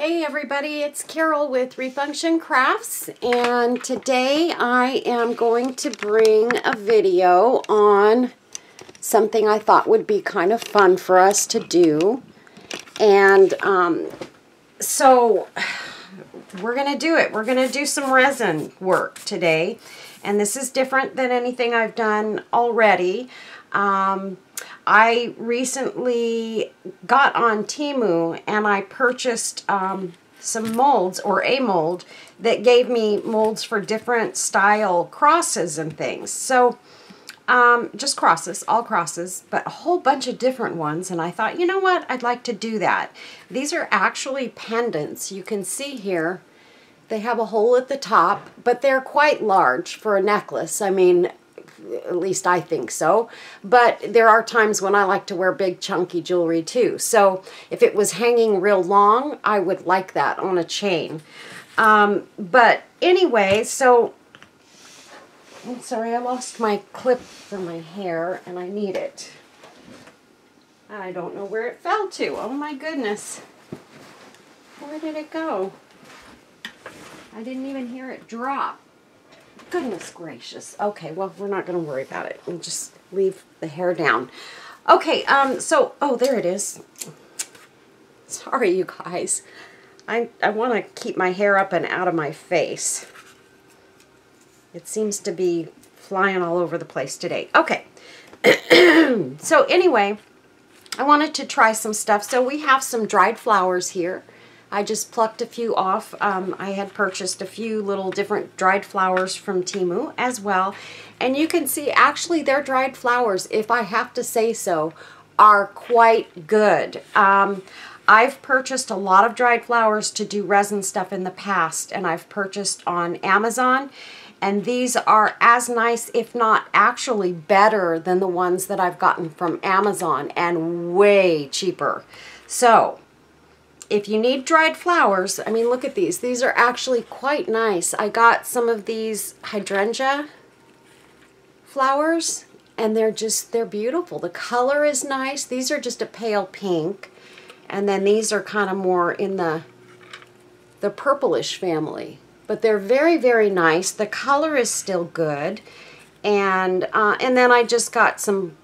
Hey everybody, it's Carol with Resin Crafts, and today I am going to bring a video on something I thought would be kind of fun for us to do. And so we're going to do it. We're going to do some resin work today, and this is different than anything I've done already. I recently got on TEMU and I purchased some molds, or a mold, that gave me molds for different style crosses and things. So just crosses, all crosses, but a whole bunch of different ones. And I thought, you know what, I'd like to do that. These are actually pendants. You can see here they have a hole at the top, but they're quite large for a necklace. I mean, at least I think so. But there are times when I like to wear big chunky jewelry too. So if it was hanging real long, I would like that on a chain. But anyway, so I'm sorry, I lost my clip for my hair and I need it. I don't know where it fell to. Oh my goodness. Where did it go? I didn't even hear it drop. Goodness gracious. Okay, well, we're not going to worry about it. We'll just leave the hair down. Okay, so, oh, there it is. Sorry, you guys. I want to keep my hair up and out of my face. It seems to be flying all over the place today. Okay. So anyway, I wanted to try some stuff. So we have some dried flowers here. I just plucked a few off. I had purchased a few little different dried flowers from TEMU as well. And you can see, actually, their dried flowers, if I have to say so, are quite good. I've purchased a lot of dried flowers to do resin stuff in the past, and I've purchased on Amazon. And these are as nice, if not actually better, than the ones that I've gotten from Amazon, and way cheaper. So if you need dried flowers, I mean, look at these. These are actually quite nice. I got some of these hydrangea flowers, and they're beautiful. The color is nice. These are just a pale pink, and then these are kind of more in the purplish family. But they're very, very nice. The color is still good, and then I just got some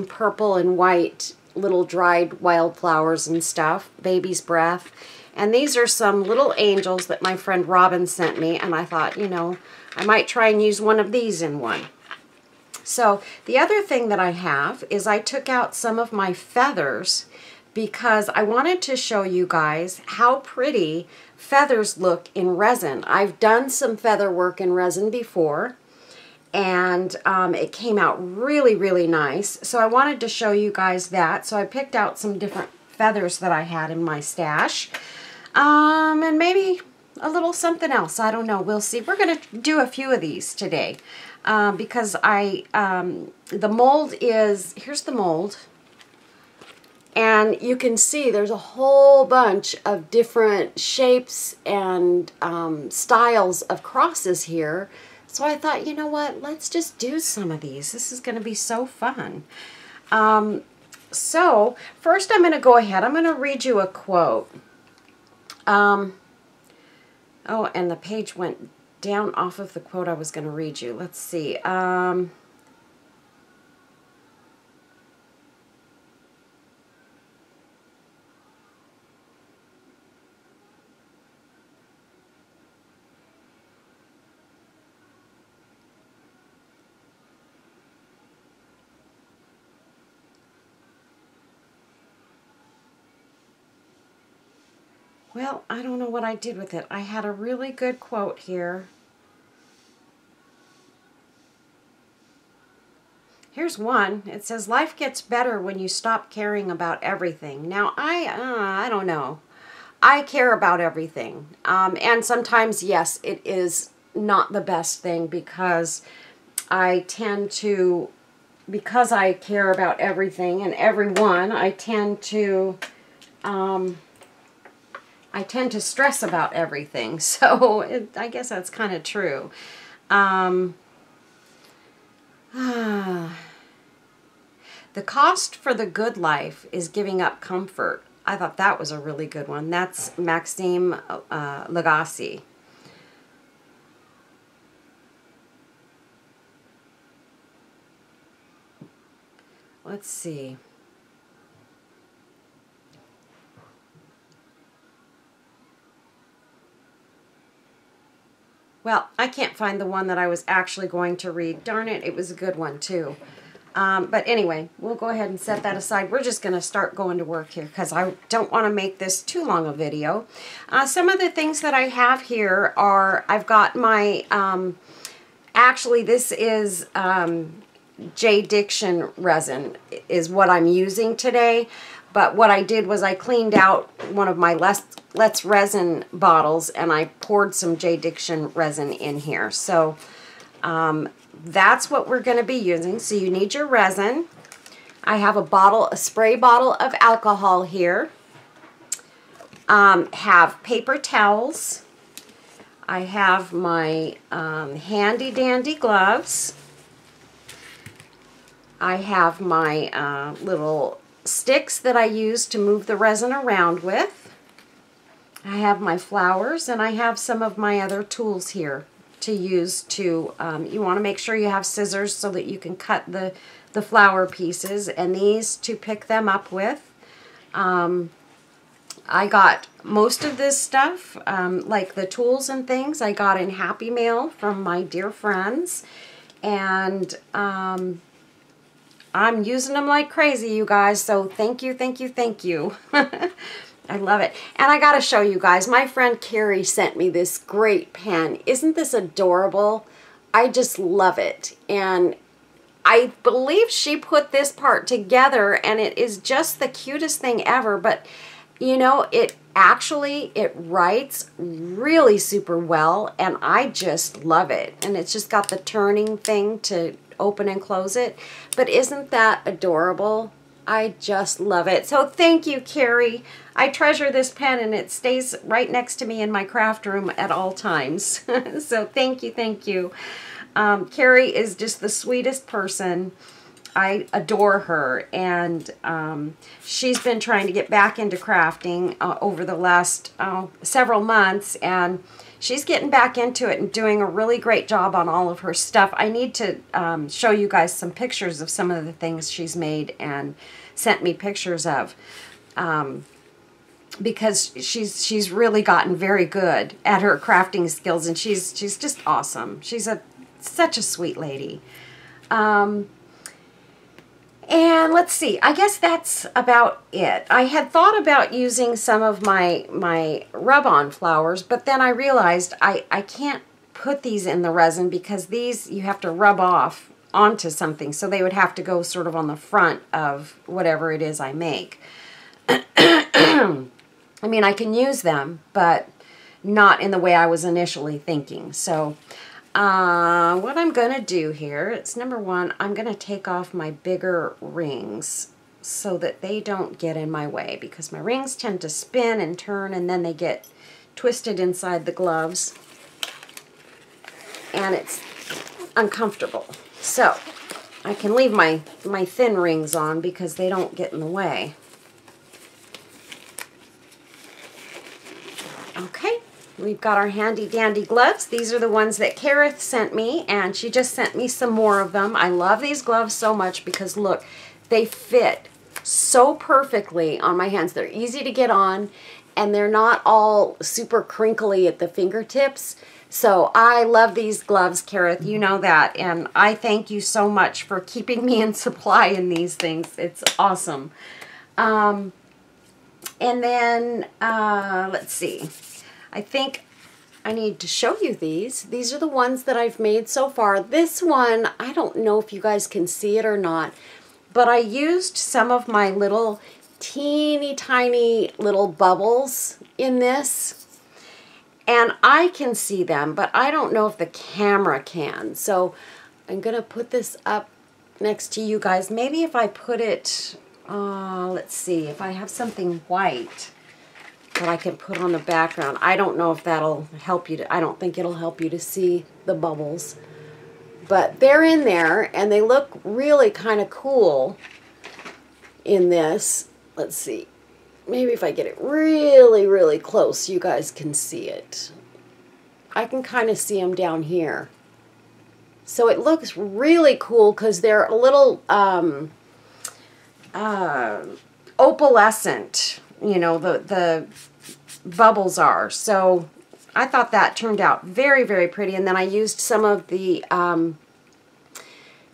purple and white little dried wildflowers and stuff, baby's breath. And these are some little angels that my friend Robin sent me, and I thought, you know, I might try and use one of these in one. So the other thing that I have is I took out some of my feathers because I wanted to show you guys how pretty feathers look in resin. I've done some feather work in resin before, and it came out really, really nice. So I wanted to show you guys that. So I picked out some different feathers that I had in my stash. And maybe a little something else. I don't know. We'll see. We're going to do a few of these today. Because the mold is, here's the mold. And you can see there's a whole bunch of different shapes and styles of crosses here. So I thought, you know what, let's just do some of these. This is going to be so fun. So first I'm going to go ahead. I'm going to read you a quote. Oh, and the page went down off of the quote I was going to read you. Let's see. Well, I don't know what I did with it. I had a really good quote here. Here's one. It says, "Life gets better when you stop caring about everything." Now, I don't know. I care about everything. And sometimes, yes, it is not the best thing because I tend to, because I care about everything and everyone, I tend to stress about everything. So I guess that's kind of true. The cost for the good life is giving up comfort. I thought that was a really good one. That's Maxime Lagacé. Let's see. Well, I can't find the one that I was actually going to read. Darn it, it was a good one too. But anyway, we'll go ahead and set that aside. We're just going to start going to work here because I don't want to make this too long a video. Some of the things that I have here are, I've got my, actually this is J-Diction resin is what I'm using today. But what I did was I cleaned out one of my Let's Resin bottles and I poured some J-Diction resin in here. So that's what we're going to be using. So you need your resin. I have a spray bottle of alcohol here. Have paper towels. I have my handy dandy gloves. I have my little sticks that I use to move the resin around with. I have my flowers, and I have some of my other tools here to use to, you want to make sure you have scissors so that you can cut the flower pieces, and these to pick them up with. I got most of this stuff, like the tools and things, I got in Happy Mail from my dear friends, and I'm using them like crazy, you guys, so thank you, thank you, thank you. I love it. And I gotta show you guys, my friend Carrie sent me this great pen. Isn't this adorable? I just love it. And I believe she put this part together, and it is just the cutest thing ever, but you know, it writes really super well, and I just love it. And it's just got the turning thing to open and close it. But isn't that adorable? I just love it. So thank you, Carrie. I treasure this pen, and it stays right next to me in my craft room at all times. So thank you, thank you. Carrie is just the sweetest person. I adore her, and she's been trying to get back into crafting over the last several months, and she's getting back into it and doing a really great job on all of her stuff. I need to show you guys some pictures of some of the things she's made and sent me pictures of, because she's really gotten very good at her crafting skills, and she's just awesome. She's such a sweet lady. And let's see, I guess that's about it. I had thought about using some of my rub-on flowers, but then I realized I can't put these in the resin because these you have to rub off onto something, so they would have to go sort of on the front of whatever it is I make. I mean, I can use them, but not in the way I was initially thinking. So what I'm going to do here, it's number one, I'm going to take off my bigger rings so that they don't get in my way, because my rings tend to spin and turn, and then they get twisted inside the gloves, and it's uncomfortable. So I can leave my thin rings on because they don't get in the way. Okay. We've got our handy dandy gloves. These are the ones that Kareth sent me, and she just sent me some more of them. I love these gloves so much because look, they fit so perfectly on my hands. They're easy to get on, and they're not all super crinkly at the fingertips. So I love these gloves, Kareth, you know that, and I thank you so much for keeping me in supply in these things. It's awesome. And then, let's see. I think I need to show you these. These are the ones that I've made so far. This one, I don't know if you guys can see it or not, but I used some of my little teeny tiny little bubbles in this, and I can see them, but I don't know if the camera can. So I'm gonna put this up next to you guys. Maybe if I put it, let's see, if I have something white that I can put on the background. I don't know if that'll help you to, I don't think it'll help you to see the bubbles. But they're in there, and they look really kind of cool in this. Let's see. maybe if I get it really, really close, you guys can see it. I can kind of see them down here. So it looks really cool because they're a little opalescent, you know, the bubbles are. So I thought that turned out very, very pretty. And then I used some of the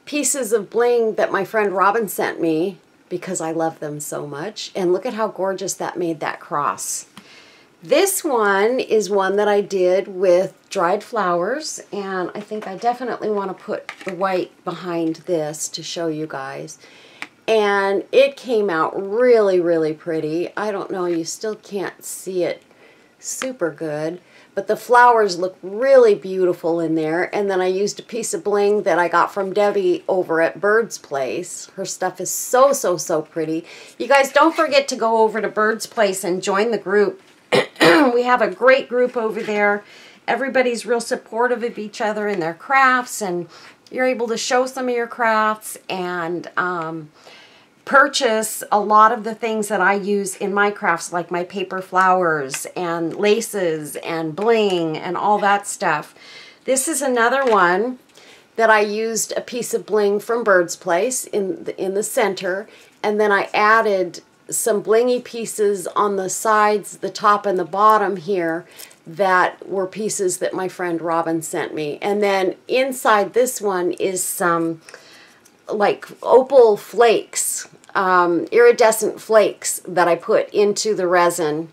pieces of bling that my friend Robin sent me because I love them so much. And look at how gorgeous that made that cross. This one is one that I did with dried flowers, and I think I definitely want to put the white behind this to show you guys. And it came out really, really pretty. I don't know, you still can't see it super good, but the flowers look really beautiful in there. And then I used a piece of bling that I got from Debbie over at Bird's Place. Her stuff is so, so, so pretty. You guys don't forget to go over to Bird's Place and join the group. We have a great group over there. Everybody's real supportive of each other in their crafts, and you're able to show some of your crafts and purchase a lot of the things that I use in my crafts, like my paper flowers and laces and bling and all that stuff. This is another one that I used a piece of bling from Bird's Place in the center, and then I added some blingy pieces on the sides, the top and the bottom here, that were pieces that my friend Robin sent me. And then inside this one is some like opal flakes, iridescent flakes that I put into the resin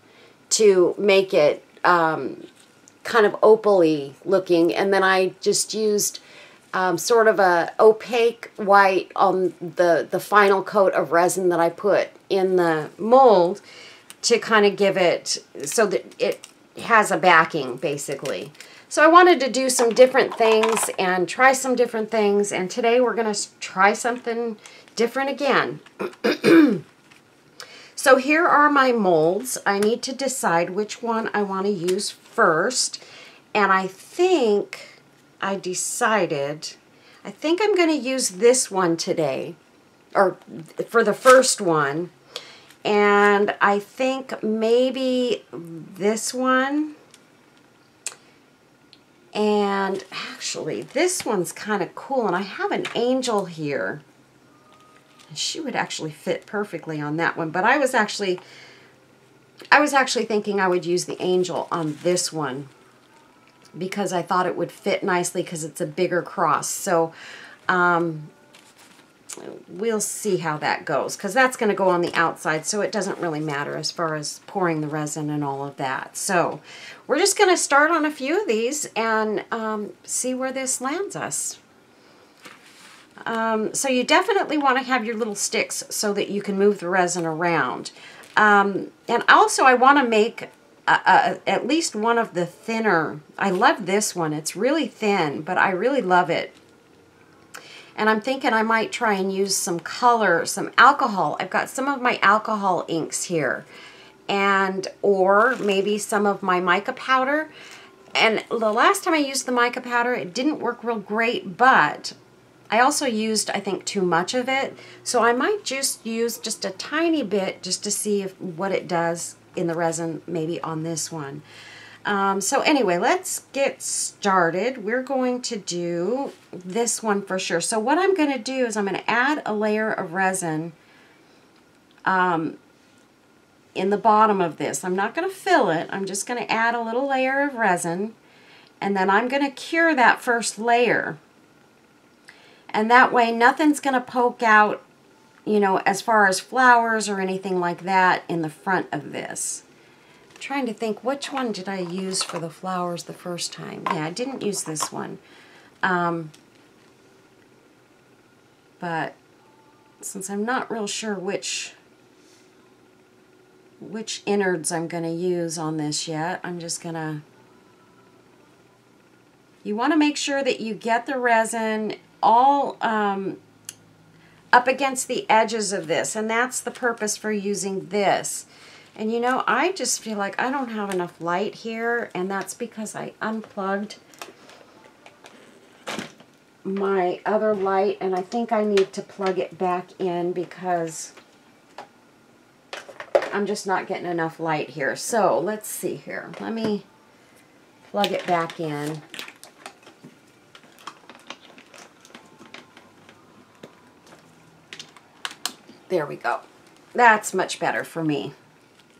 to make it kind of opal-y looking. And then I just used sort of a opaque white on the final coat of resin that I put in the mold to kind of give it so that it has a backing, basically. So I wanted to do some different things and try some different things, and today we're going to try something different again. So here are my molds. I need to decide which one I want to use first, and I think I decided, I think I'm going to use this one today, or for the first one, and I think maybe this one, and actually this one's kind of cool, and I have an angel here. She would actually fit perfectly on that one, but I was actually thinking I would use the angel on this one because I thought it would fit nicely because it's a bigger cross. So we'll see how that goes, because that's going to go on the outside, so it doesn't really matter as far as pouring the resin and all of that. So we're just going to start on a few of these and see where this lands us. So you definitely want to have your little sticks so that you can move the resin around. And also I want to make at least one of the thinner. I love this one. It's really thin, but I really love it. And I'm thinking I might try and use some color, some alcohol. I've got some of my alcohol inks here, and or maybe some of my mica powder. And the last time I used the mica powder, it didn't work real great, but I also used, I think, too much of it. So I might just use just a tiny bit just to see what it does in the resin, maybe on this one. So anyway, let's get started. We're going to do this one for sure. So what I'm going to do is I'm going to add a layer of resin in the bottom of this. I'm not going to fill it. I'm just going to add a little layer of resin, and then I'm going to cure that first layer. And that way nothing's going to poke out, you know, as far as flowers or anything like that in the front of this. I'm trying to think, which one did I use for the flowers the first time? Yeah, I didn't use this one. But since I'm not real sure which innards I'm going to use on this yet, I'm just going to... You want to make sure that you get the resin all up against the edges of this, and that's the purpose for using this. And you know, I just feel like I don't have enough light here, and that's because I unplugged my other light, and I think I need to plug it back in because I'm just not getting enough light here. So let's see here. Let me plug it back in. There we go. That's much better for me.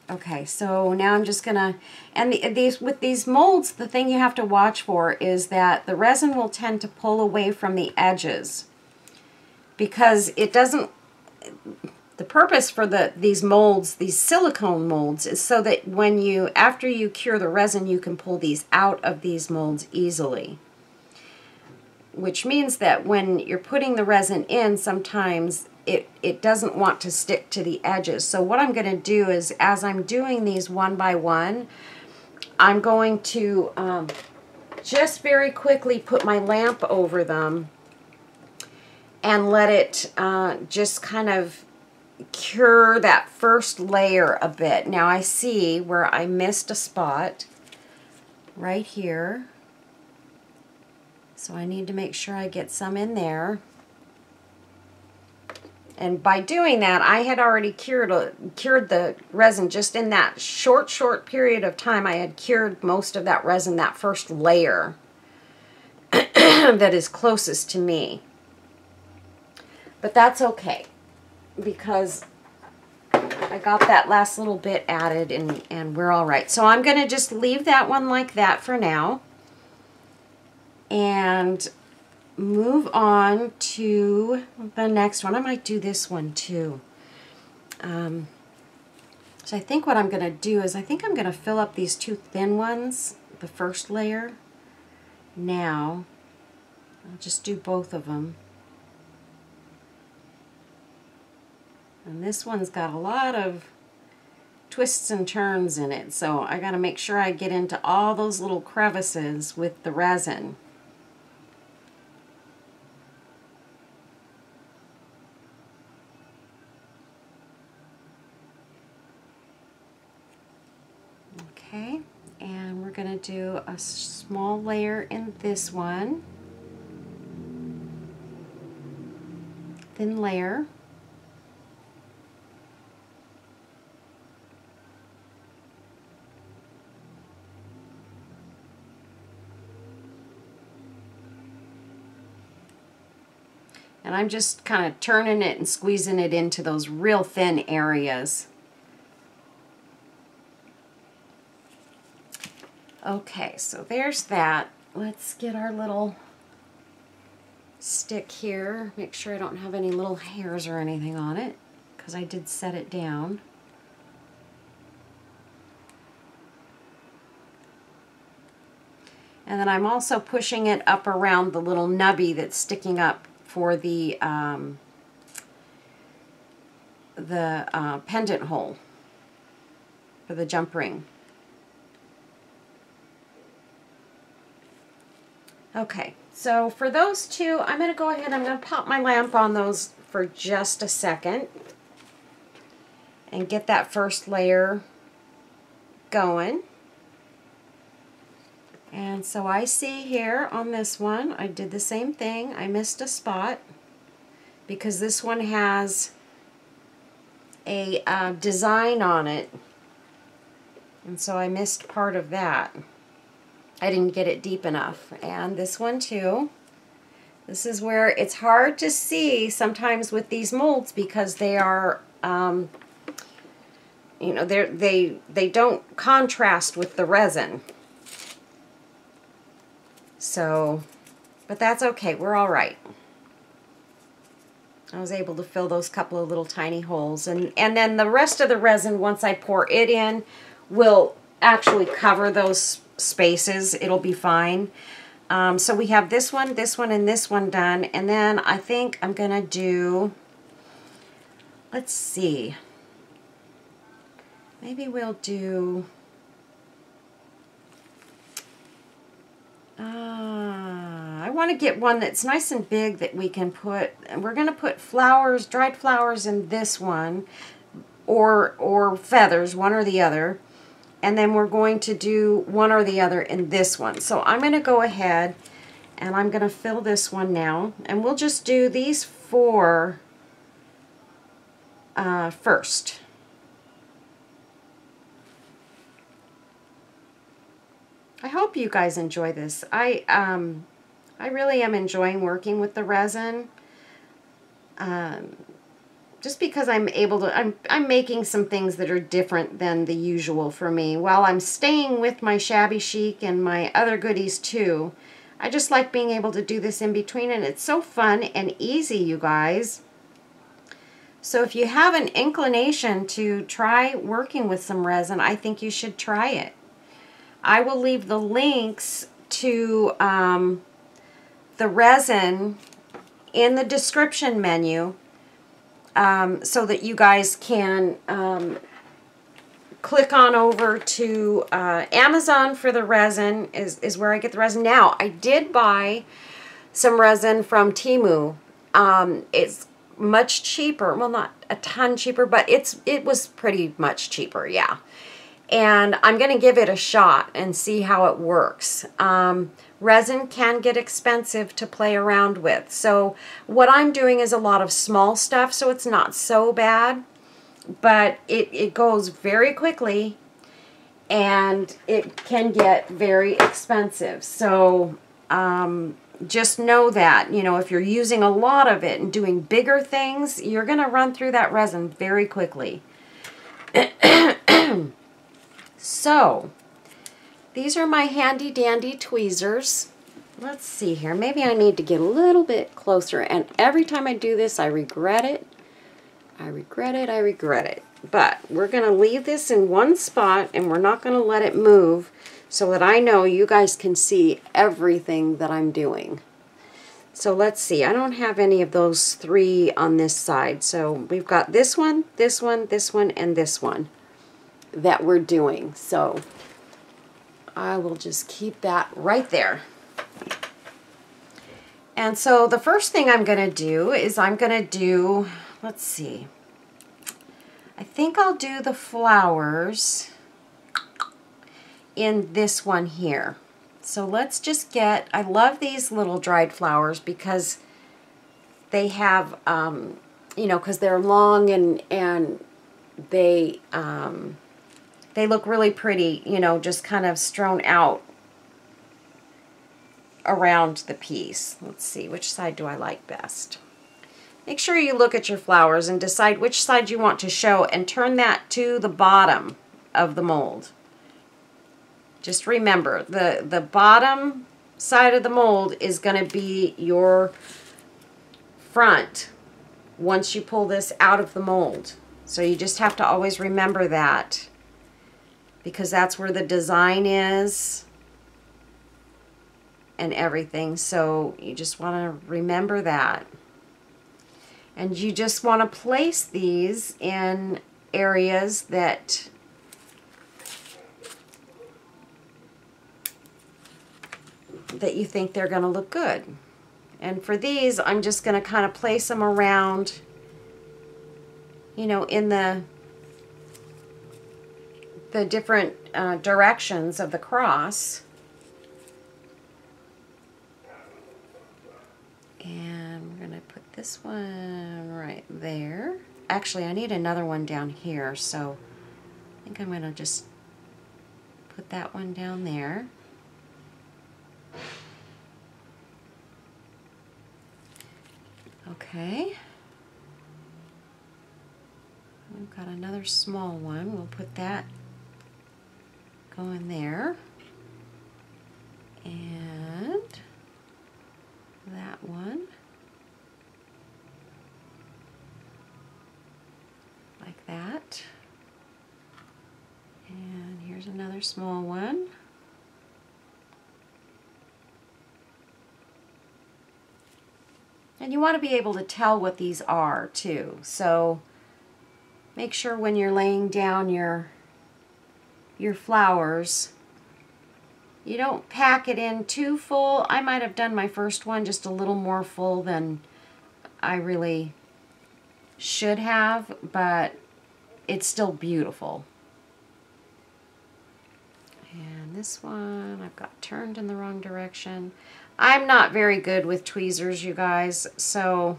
Okay, so now I'm just gonna, and with these molds, the thing you have to watch for is that the resin will tend to pull away from the edges because it doesn't, the purpose for these molds, these silicone molds, is so that when you, after you cure the resin, you can pull these out of these molds easily. Which means that when you're putting the resin in, sometimes it doesn't want to stick to the edges. So what I'm going to do is, as I'm doing these one by one, I'm going to just very quickly put my lamp over them and let it just kind of cure that first layer a bit. Now I see where I missed a spot right here. So I need to make sure I get some in there. And by doing that, I had already cured the resin just in that short period of time. I had cured most of that resin, that first layer that is closest to me. But that's okay, because I got that last little bit added and we're all right. So I'm going to just leave that one like that for now and move on to the next one. I might do this one too. So I think what I'm going to do is I think I'm going to fill up these two thin ones, the first layer. Now, I'll just do both of them. And this one's got a lot of twists and turns in it, so I got to make sure I get into all those little crevices with the resin. Okay, and we're going to do a small layer in this one. Thin layer. And I'm just kind of turning it and squeezing it into those real thin areas. Okay, so there's that. Let's get our little stick here. Make sure I don't have any little hairs or anything on it, because I did set it down. And then I'm also pushing it up around the little nubby that's sticking up for the pendant hole for the jump ring. Okay, so for those two, I'm going to go ahead, I'm going to pop my lamp on those for just a second and get that first layer going. And so I see here on this one, I did the same thing. I missed a spot because this one has a design on it. And so I missed part of that. I didn't get it deep enough. And this one too. This is where it's hard to see sometimes with these molds because they are, you know, they don't contrast with the resin. So, but that's okay. We're all right. I was able to fill those couple of little tiny holes. And then the rest of the resin, once I pour it in, will actually cover those spaces. It'll be fine. So we have this one, and this one done. And then I think I'm going to do, let's see. Maybe we'll do... I want to get one that's nice and big that we can put, and we're going to put flowers, dried flowers in this one, or feathers, one or the other, and then we're going to do one or the other in this one. So I'm going to go ahead and I'm going to fill this one now, and we'll just do these four first. I hope you guys enjoy this. I really am enjoying working with the resin. Just because I'm able to, I'm making some things that are different than the usual for me. While I'm staying with my shabby chic and my other goodies too, I just like being able to do this in between, and it's so fun and easy, you guys. So if you have an inclination to try working with some resin, I think you should try it. I will leave the links to the resin in the description menu so that you guys can click on over to Amazon for the resin is where I get the resin. Now, I did buy some resin from TEMU. It's much cheaper. Well, not a ton cheaper, but it was pretty much cheaper, yeah. And I'm going to give it a shot and see how it works. Resin can get expensive to play around with. So what I'm doing is a lot of small stuff, so it's not so bad. But it goes very quickly, and it can get very expensive. So just know that, you know, if you're using a lot of it and doing bigger things, you're going to run through that resin very quickly. So, these are my handy dandy tweezers. Let's see here. Maybe I need to get a little bit closer, and every time I do this, I regret it. I regret it, I regret it. But we're going to leave this in one spot, and we're not going to let it move, so that I know you guys can see everything that I'm doing. So let's see. I don't have any of those three on this side. So we've got this one, this one, this one, and this one that we're doing. So I will just keep that right there. And so the first thing I'm going to do is I'm going to do, let's see, I think I'll do the flowers in this one here. So let's just get, I love these little dried flowers because they have, you know, because they're long and they look really pretty, you know, just kind of strewn out around the piece. Let's see, which side do I like best? Make sure you look at your flowers and decide which side you want to show and turn that to the bottom of the mold. Just remember, the bottom side of the mold is going to be your front once you pull this out of the mold. So you just have to always remember that, because that's where the design is and everything. So you just want to remember that. And you just want to place these in areas that you think they're going to look good. And for these, I'm just going to kind of place them around, you know, in the different directions of the cross. And we're going to put this one right there. Actually, I need another one down here, so I think I'm going to just put that one down there. Okay. We've got another small one. We'll put that going there. And that one. Like that. And here's another small one. And you want to be able to tell what these are too. So make sure when you're laying down your flowers, you don't pack it in too full. I might have done my first one just a little more full than I really should have, but it's still beautiful. And this one I've got turned in the wrong direction. I'm not very good with tweezers, you guys, so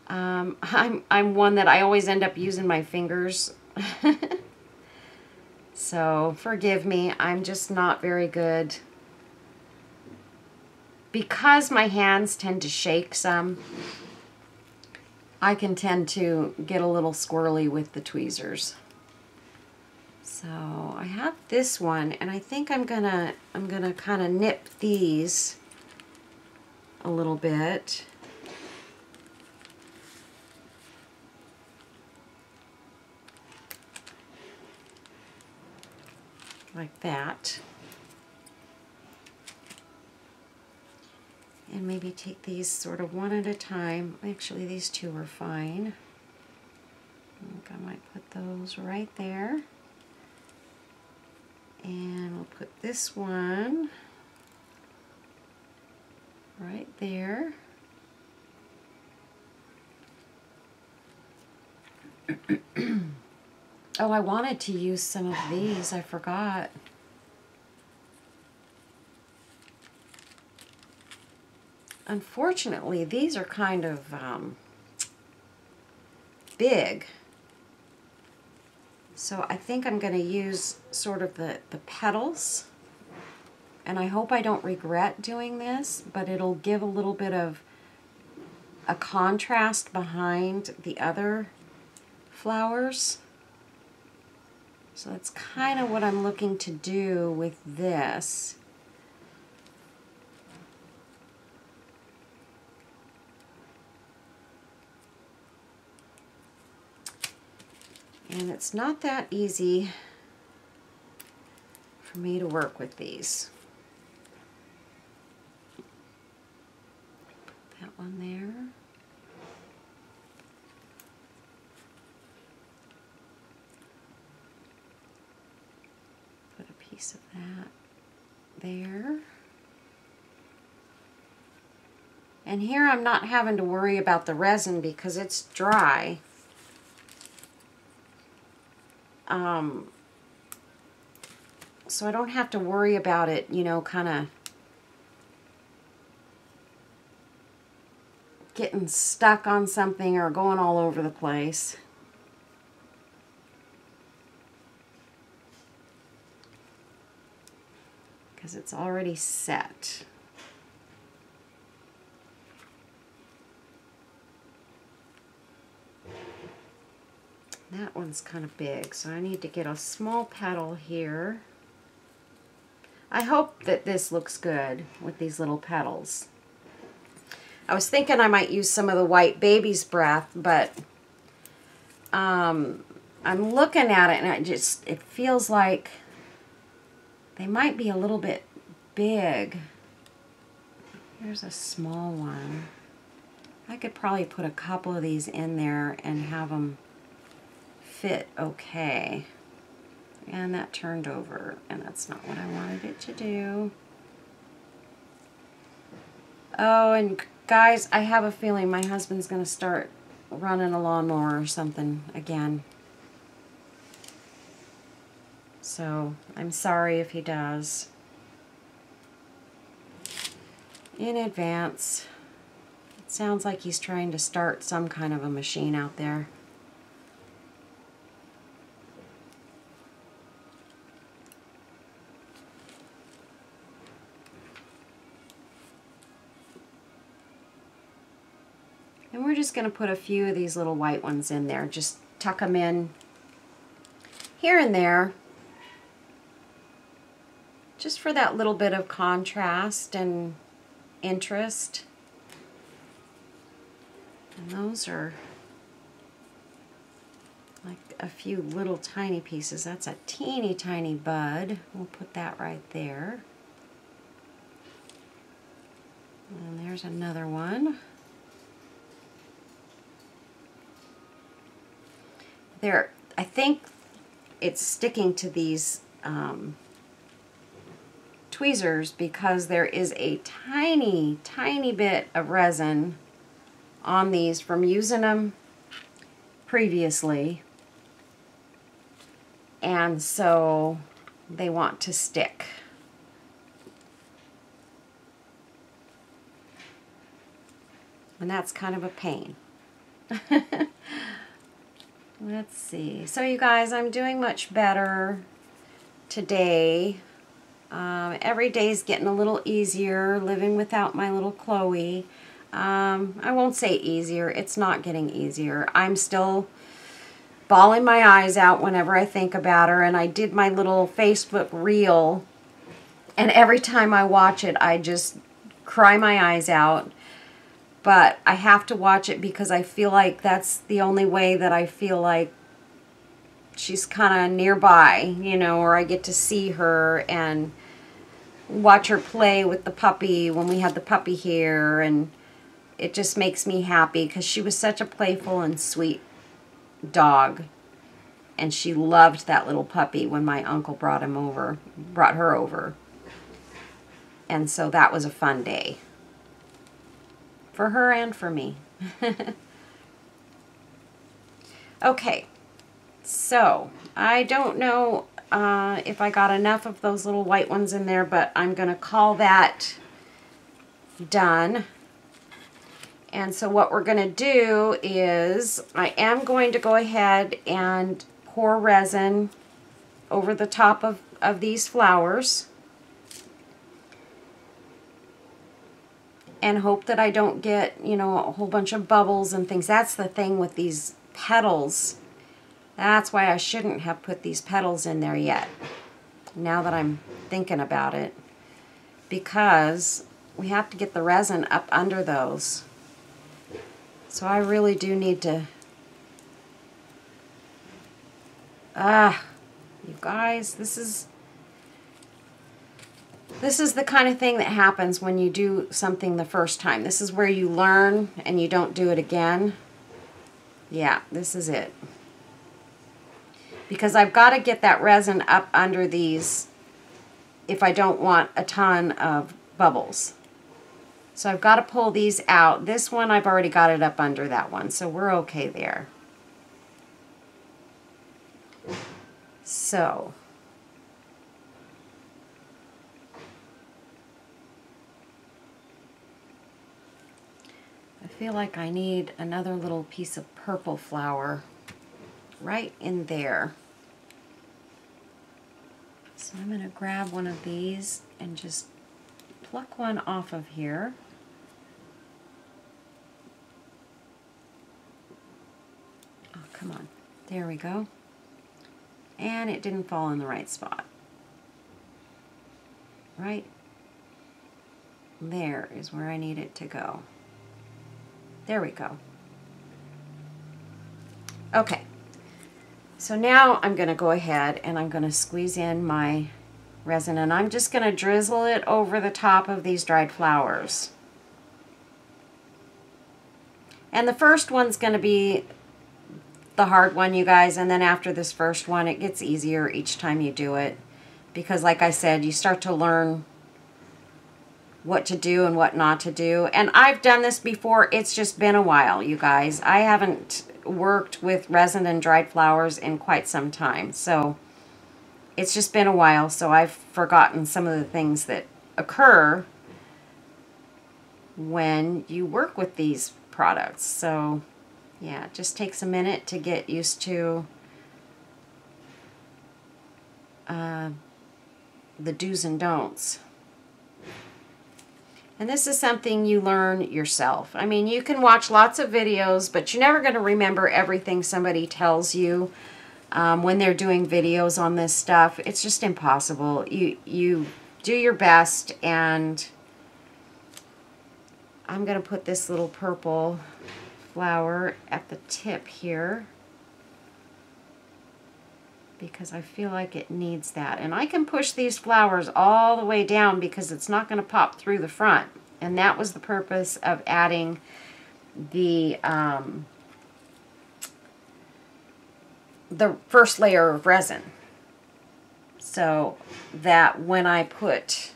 I'm one that I always end up using my fingers. So forgive me, I'm just not very good. Because my hands tend to shake some, I can tend to get a little squirrely with the tweezers. So I have this one, and I think I'm gonna kind of nip these a little bit. Like that. And maybe take these sort of one at a time. Actually, these two are fine. I think I might put those right there. And we'll put this one right there. Oh, I wanted to use some of these. I forgot. Unfortunately, these are kind of big. So I think I'm going to use sort of the petals. And I hope I don't regret doing this, but it'll give a little bit of a contrast behind the other flowers. So that's kind of what I'm looking to do with this. And it's not that easy for me to work with these. Put that one there. Put a piece of that there. And here I'm not having to worry about the resin because it's dry. So I don't have to worry about it, you know, kind of getting stuck on something or going all over the place. Because it's already set. That one's kind of big, so I need to get a small petal here. I hope that this looks good with these little petals. I was thinking I might use some of the white baby's breath, but I'm looking at it and it feels like they might be a little bit big. Here's a small one. I could probably put a couple of these in there and have them fit okay. And that turned over, and that's not what I wanted it to do. Oh, and guys, I have a feeling my husband's going to start running a lawnmower or something again. So I'm sorry if he does. In advance. It sounds like he's trying to start some kind of a machine out there. And we're just going to put a few of these little white ones in there. Just tuck them in here and there. Just for that little bit of contrast and interest. And those are like a few little tiny pieces. That's a teeny tiny bud. We'll put that right there. And there's another one. There, I think it's sticking to these tweezers because there is a tiny, tiny bit of resin on these from using them previously. And so they want to stick. And that's kind of a pain. Let's see. So you guys, I'm doing much better. today. Every day's getting a little easier living without my little Chloe. I won't say easier. It's not getting easier. I'm still bawling my eyes out whenever I think about her, and I did my little Facebook reel, and every time I watch it, I just cry my eyes out. But I have to watch it because I feel like that's the only way that I feel like she's kind of nearby, you know, or I get to see her and watch her play with the puppy when we had the puppy here, and it just makes me happy because she was such a playful and sweet dog, and she loved that little puppy when my uncle brought her over, and so that was a fun day for her and for me. Okay, so I don't know if I got enough of those little white ones in there, but I'm going to call that done. And so what we're going to do is I am going to go ahead and pour resin over the top of these flowers and hope that I don't get, you know, a whole bunch of bubbles and things. That's the thing with these petals. That's why I shouldn't have put these petals in there yet, now that I'm thinking about it, because we have to get the resin up under those. So I really do need to, you guys, this is the kind of thing that happens when you do something the first time. This is where you learn and you don't do it again. Yeah, this is it. Because I've got to get that resin up under these if I don't want a ton of bubbles. So I've got to pull these out. This one, I've already got it up under that one, so we're okay there. So, I feel like I need another little piece of purple flower right in there. So I'm going to grab one of these and just pluck one off of here. Oh, come on. There we go. And it didn't fall in the right spot. Right there is where I need it to go. There we go. Okay. So now I'm going to go ahead and I'm going to squeeze in my resin, and I'm just going to drizzle it over the top of these dried flowers. And the first one's going to be the hard one, you guys, and then after this first one it gets easier each time you do it, because like I said, you start to learn what to do and what not to do. And I've done this before, it's just been a while, you guys. I haven't worked with resin and dried flowers in quite some time, so it's just been a while, so I've forgotten some of the things that occur when you work with these products. So yeah, it just takes a minute to get used to the do's and don'ts. And this is something you learn yourself. I mean, you can watch lots of videos, but you're never going to remember everything somebody tells you when they're doing videos on this stuff. It's just impossible. You do your best, and I'm going to put this little purple flower at the tip here because I feel like it needs that. And I can push these flowers all the way down because it's not going to pop through the front. And that was the purpose of adding the first layer of resin, so that when I put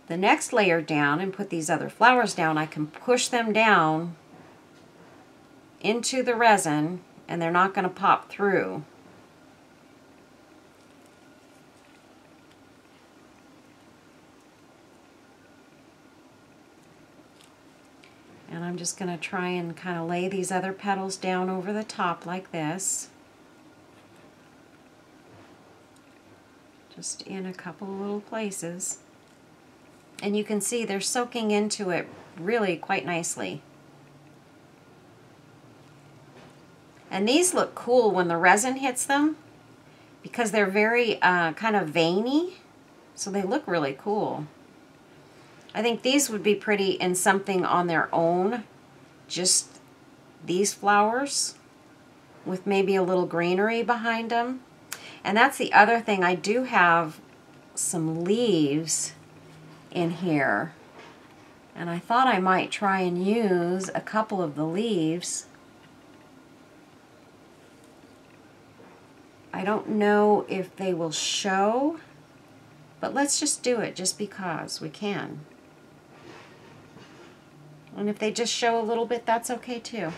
the next layer down and put these other flowers down, I can push them down into the resin and they're not going to pop through. And I'm just going to try and kind of lay these other petals down over the top like this. just in a couple of little places. And you can see they're soaking into it really quite nicely. And these look cool when the resin hits them because they're very kind of veiny, so they look really cool. I think these would be pretty in something on their own, just these flowers with maybe a little greenery behind them. And that's the other thing, I do have some leaves in here, and I thought I might try and use a couple of the leaves. I don't know if they will show, but let's just do it just because we can. And if they just show a little bit, that's okay too.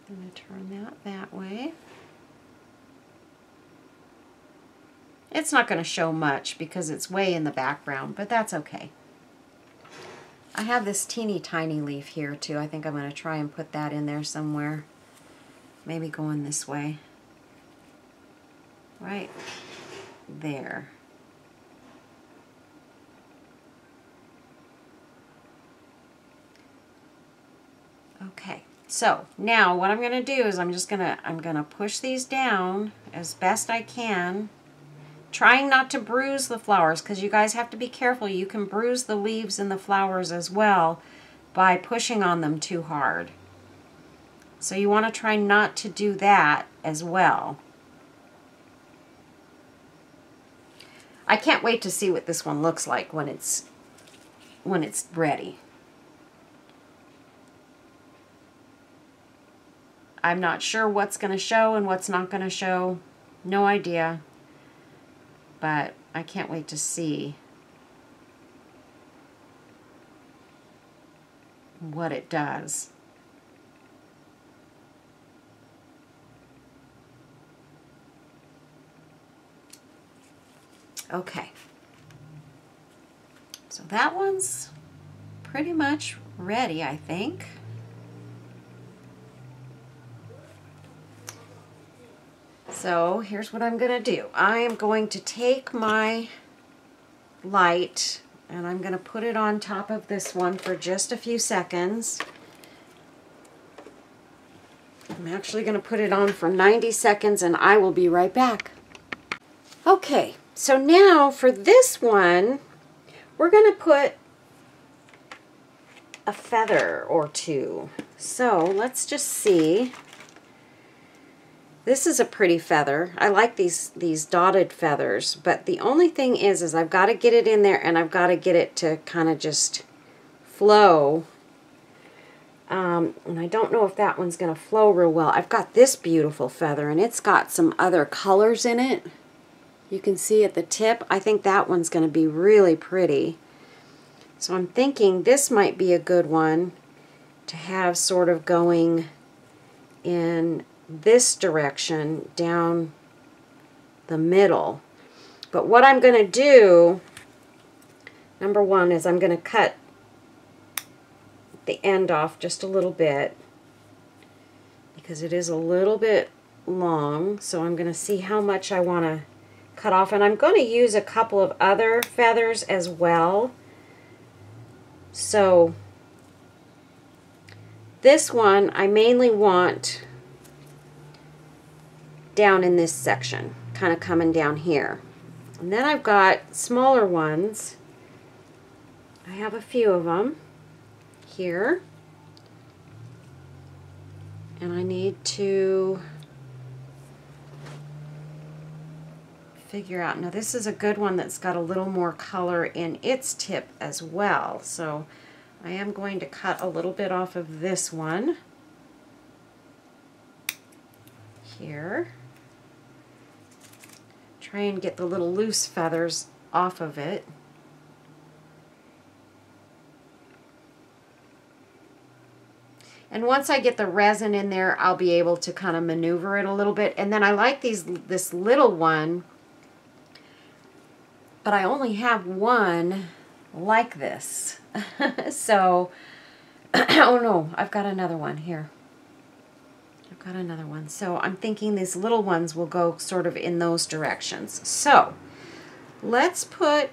I'm going to turn that way. It's not going to show much because it's way in the background, but that's okay. I have this teeny tiny leaf here too. I think I'm going to try and put that in there somewhere. Maybe going this way. Right there. Okay, so now what I'm going to do is I'm going to push these down as best I can, trying not to bruise the flowers because you guys have to be careful. You can bruise the leaves and the flowers as well by pushing on them too hard. So you want to try not to do that as well. I can't wait to see what this one looks like when it's ready. I'm not sure what's going to show and what's not going to show. No idea. But I can't wait to see what it does. Okay, so that one's pretty much ready, I think. So here's what I'm going to do. I am going to take my light and I'm going to put it on top of this one for just a few seconds. I'm actually going to put it on for 90 seconds and I will be right back. Okay. So now for this one, we're going to put a feather or two. So let's just see. This is a pretty feather. I like these dotted feathers, but the only thing is I've got to get it in there and I've got to get it to kind of just flow. And I don't know if that one's going to flow real well. I've got this beautiful feather and it's got some other colors in it. You can see at the tip, I think that one's going to be really pretty. So I'm thinking this might be a good one to have sort of going in this direction down the middle. But what I'm going to do, number one, is I'm going to cut the end off just a little bit because it is a little bit long. So I'm going to see how much I want to cut off, and I'm going to use a couple of other feathers as well. So this one I mainly want down in this section, kind of coming down here. And then I've got smaller ones. I have a few of them here. And I need to figure out, now this is a good one that's got a little more color in its tip as well. So I am going to cut a little bit off of this one here. Try and get the little loose feathers off of it. And once I get the resin in there, I'll be able to kind of maneuver it a little bit. And then I like this little one, but I only have one like this. So Oh no, I've got another one here. I've got another one. So I'm thinking these little ones will go sort of in those directions. So let's put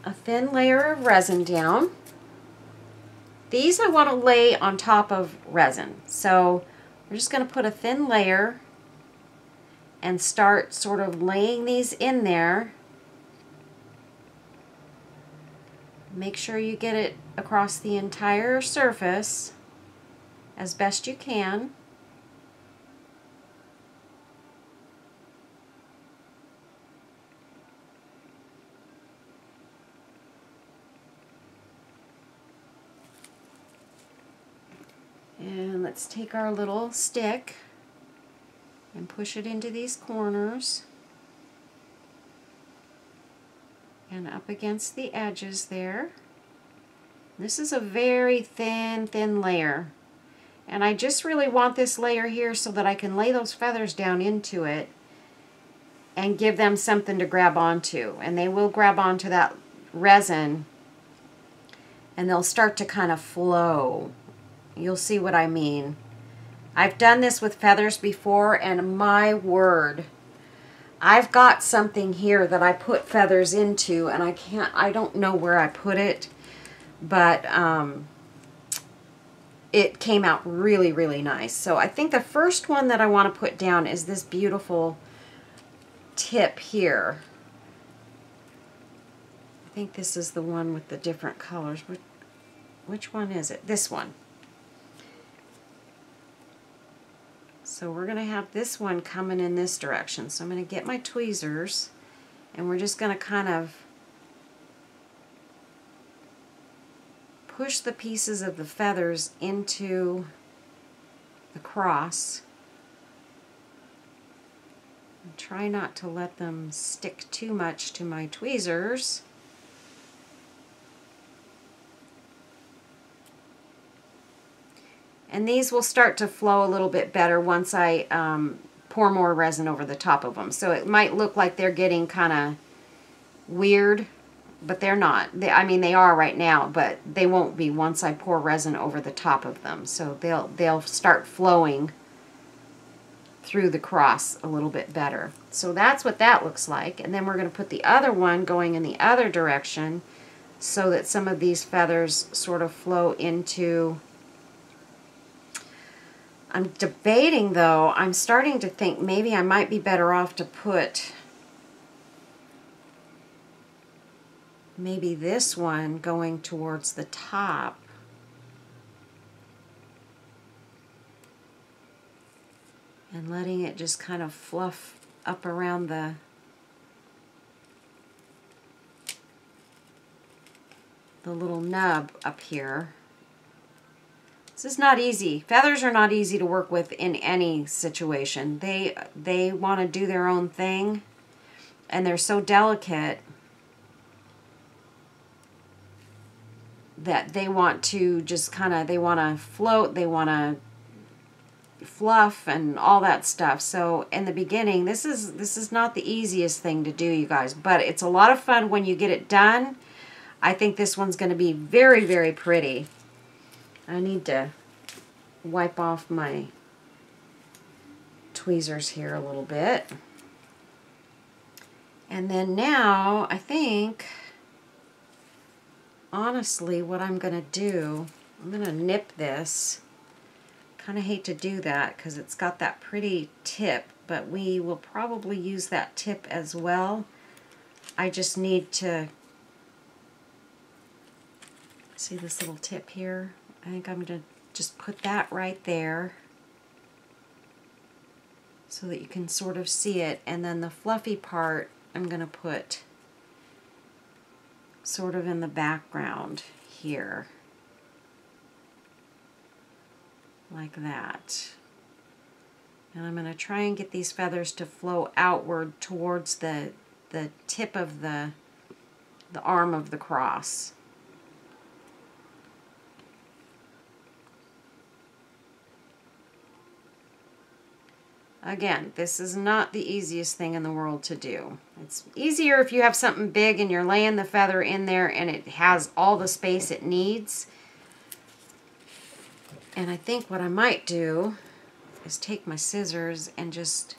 a thin layer of resin down. These I want to lay on top of resin. So we're just going to put a thin layer and start sort of laying these in there. Make sure you get it across the entire surface as best you can. And let's take our little stick and push it into these corners and up against the edges there. This is a very thin layer. And I just really want this layer here so that I can lay those feathers down into it and give them something to grab onto. And they will grab onto that resin and they'll start to kind of flow. You'll see what I mean. I've done this with feathers before, and my word, I've got something here that I put feathers into, and I don't know where I put it, but it came out really nice. So I think the first one that I want to put down is this beautiful tip here. I think this is the one with the different colors. Which one is it? This one. So we're going to have this one coming in this direction. So I'm going to get my tweezers and we're just going to kind of push the pieces of the feathers into the cross. And try not to let them stick too much to my tweezers. And these will start to flow a little bit better once I pour more resin over the top of them. So it might look like they're getting kind of weird, but they're not. I mean, they are right now, but they won't be once I pour resin over the top of them. So they'll start flowing through the cross a little bit better. So that's what that looks like. And then we're going to put the other one going in the other direction so that some of these feathers sort of flow into... I'm debating though, I'm starting to think maybe I might be better off to put maybe this one going towards the top. And letting it just kind of fluff up around the little nub up here. This is not easy. Feathers are not easy to work with in any situation. They want to do their own thing, and they're so delicate that they want to just kind of, they want to float, they want to fluff and all that stuff. So in the beginning, this is not the easiest thing to do, you guys, but it's a lot of fun when you get it done. I think this one's going to be very pretty. I need to wipe off my tweezers here a little bit. And then now, I think, honestly, what I'm going to do, I'm going to nip this. Kind of hate to do that because it's got that pretty tip, but we will probably use that tip as well. I just need to see this little tip here. I think I'm going to just put that right there so that you can sort of see it. And then the fluffy part I'm going to put sort of in the background here. Like that. And I'm going to try and get these feathers to flow outward towards the tip of the arm of the cross. Again, this is not the easiest thing in the world to do. It's easier if you have something big and you're laying the feather in there and it has all the space it needs. And I think what I might do is take my scissors and just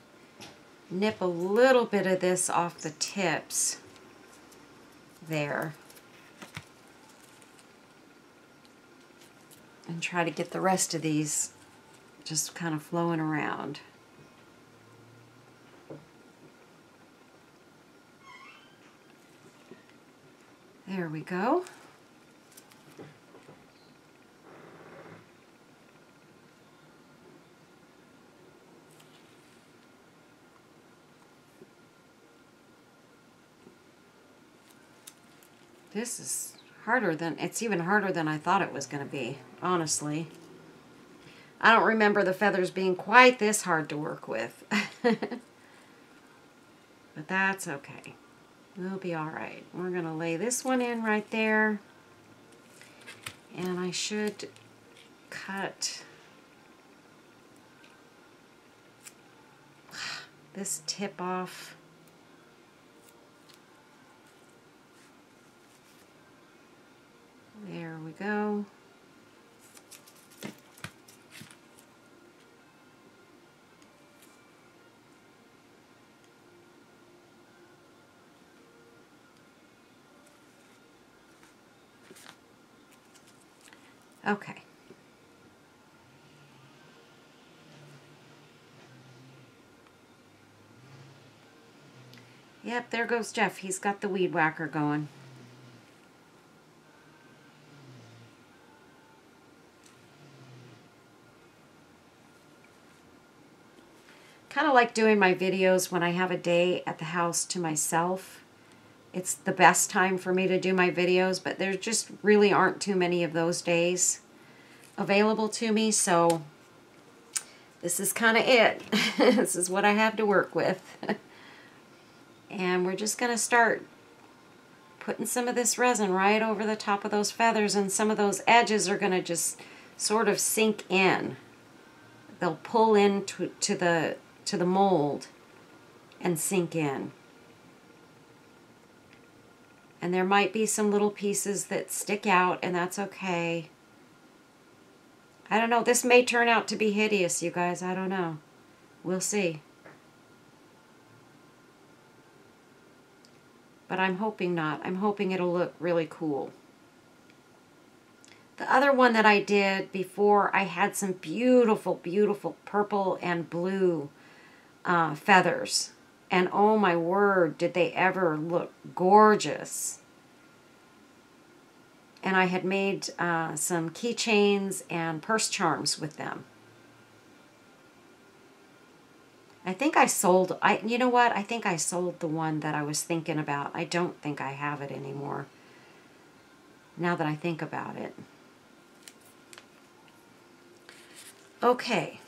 nip a little bit of this off the tips there. And try to get the rest of these just kind of flowing around. There we go. This is harder than, it's even harder than I thought it was going to be, honestly. I don't remember the feathers being quite this hard to work with. But that's okay. We'll be all right. We're going to lay this one in right there. And I should cut this tip off. There we go. Okay. Yep, there goes Jeff. He's got the weed whacker going. Kind of like doing my videos when I have a day at the house to myself. It's the best time for me to do my videos, but there just really aren't too many of those days available to me, so this is kind of it. This is what I have to work with. And we're just going to start putting some of this resin right over the top of those feathers, and some of those edges are going to just sort of sink in. They'll pull into the mold and sink in. And there might be some little pieces that stick out, and that's okay. I don't know. This may turn out to be hideous, you guys. I don't know. We'll see. But I'm hoping not. I'm hoping it'll look really cool. The other one that I did before, I had some beautiful, beautiful purple and blue feathers. And oh my word, did they ever look gorgeous. And I had made some keychains and purse charms with them. I think I sold, you know what? I think I sold the one that I was thinking about. I don't think I have it anymore, now that I think about it. Okay.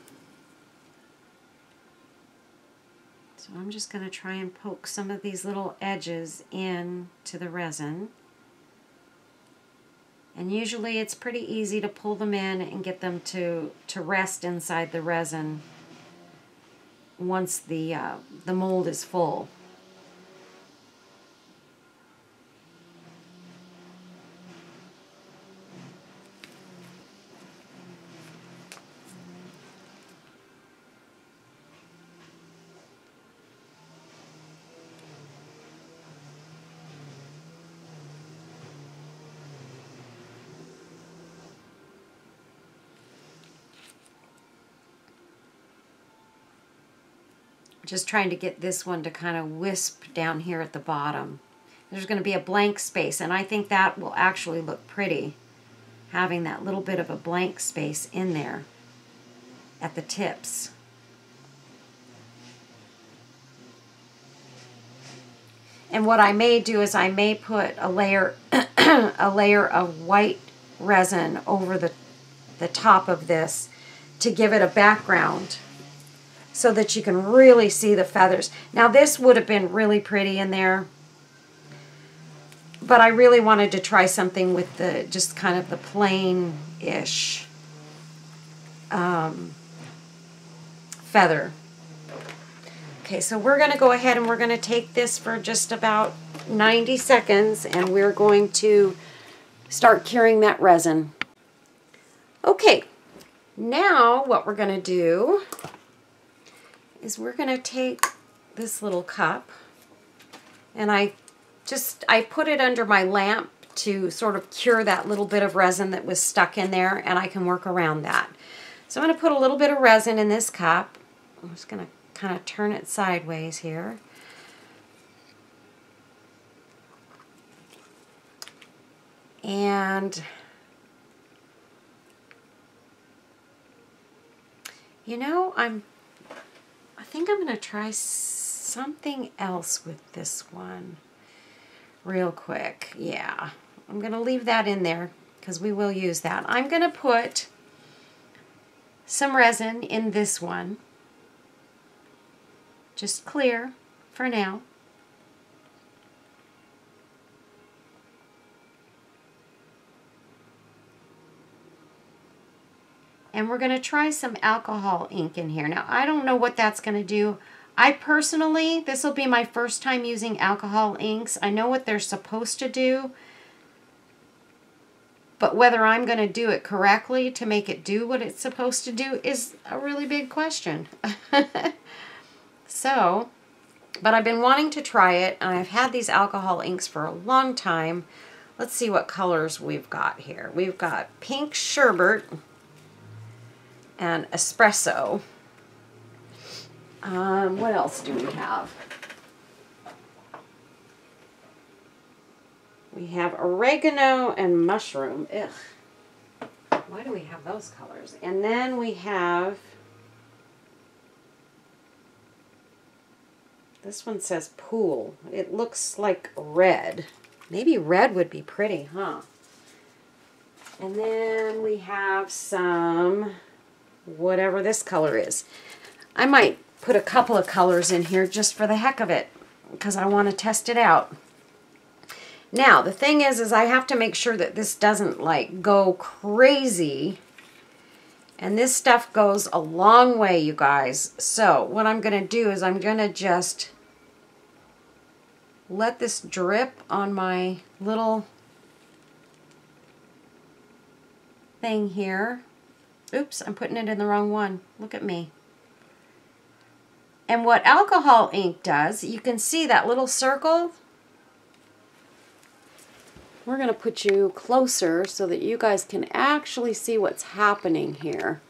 So I'm just going to try and poke some of these little edges in to the resin. And usually it's pretty easy to pull them in and get them to rest inside the resin once the mold is full. Just trying to get this one to kind of wisp down here at the bottom. There's going to be a blank space, and I think that will actually look pretty, having that little bit of a blank space in there at the tips. And what I may do is I may put a layer a layer of white resin over the top of this to give it a background, so that you can really see the feathers. Now this would have been really pretty in there, but I really wanted to try something with the just kind of the plain-ish feather. Okay, so we're going to go ahead and we're going to take this for just about 90 seconds, and we're going to start curing that resin. Okay, Now what we're going to do is we're going to take this little cup, and I put it under my lamp to sort of cure that little bit of resin that was stuck in there, and I can work around that. So I'm going to put a little bit of resin in this cup. I'm just going to kind of turn it sideways here. And you know, I think I'm going to try something else with this one real quick. Yeah, I'm going to leave that in there because we will use that. I'm going to put some resin in this one, just clear for now. And we're going to try some alcohol ink in here. Now, I don't know what that's going to do. I personally, this will be my first time using alcohol inks. I know what they're supposed to do, but whether I'm going to do it correctly to make it do what it's supposed to do is a really big question. So, but I've been wanting to try it, and I've had these alcohol inks for a long time. Let's see what colors we've got here. We've got pink sherbet and espresso. What else do we have? We have oregano and mushroom. Ugh. Why do we have those colors? And then we have, this one says pool. It looks like red. Maybe red would be pretty, huh? And then we have some, whatever this color is. I might put a couple of colors in here just for the heck of it, because I want to test it out. Now, the thing is I have to make sure that this doesn't like go crazy. And this stuff goes a long way, you guys. So what I'm going to do is I'm going to just let this drip on my little thing here. Oops, I'm putting it in the wrong one. Look at me. And what alcohol ink does, you can see that little circle. We're going to put you closer so that you guys can actually see what's happening here.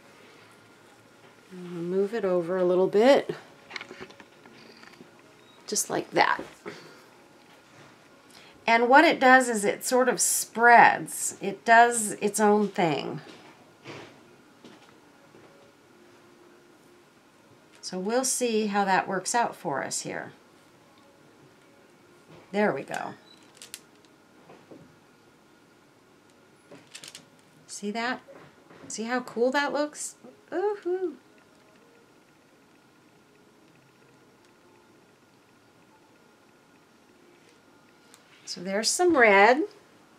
Move it over a little bit. Just like that. And what it does is it sort of spreads. It does its own thing. So we'll see how that works out for us here. There we go. See that? See how cool that looks? Ooh-hoo. So there's some red.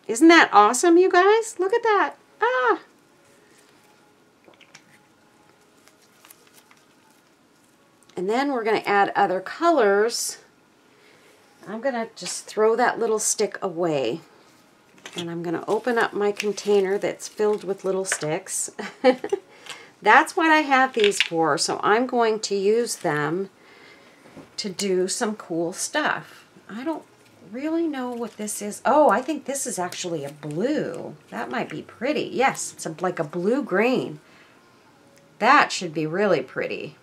Isn't that awesome, you guys? Look at that. Ah! And then we're going to add other colors. I'm going to just throw that little stick away. And I'm going to open up my container that's filled with little sticks. That's what I have these for. So I'm going to use them to do some cool stuff. I don't really know what this is. Oh, I think this is actually a blue. That might be pretty. Yes, it's like a blue-green. That should be really pretty.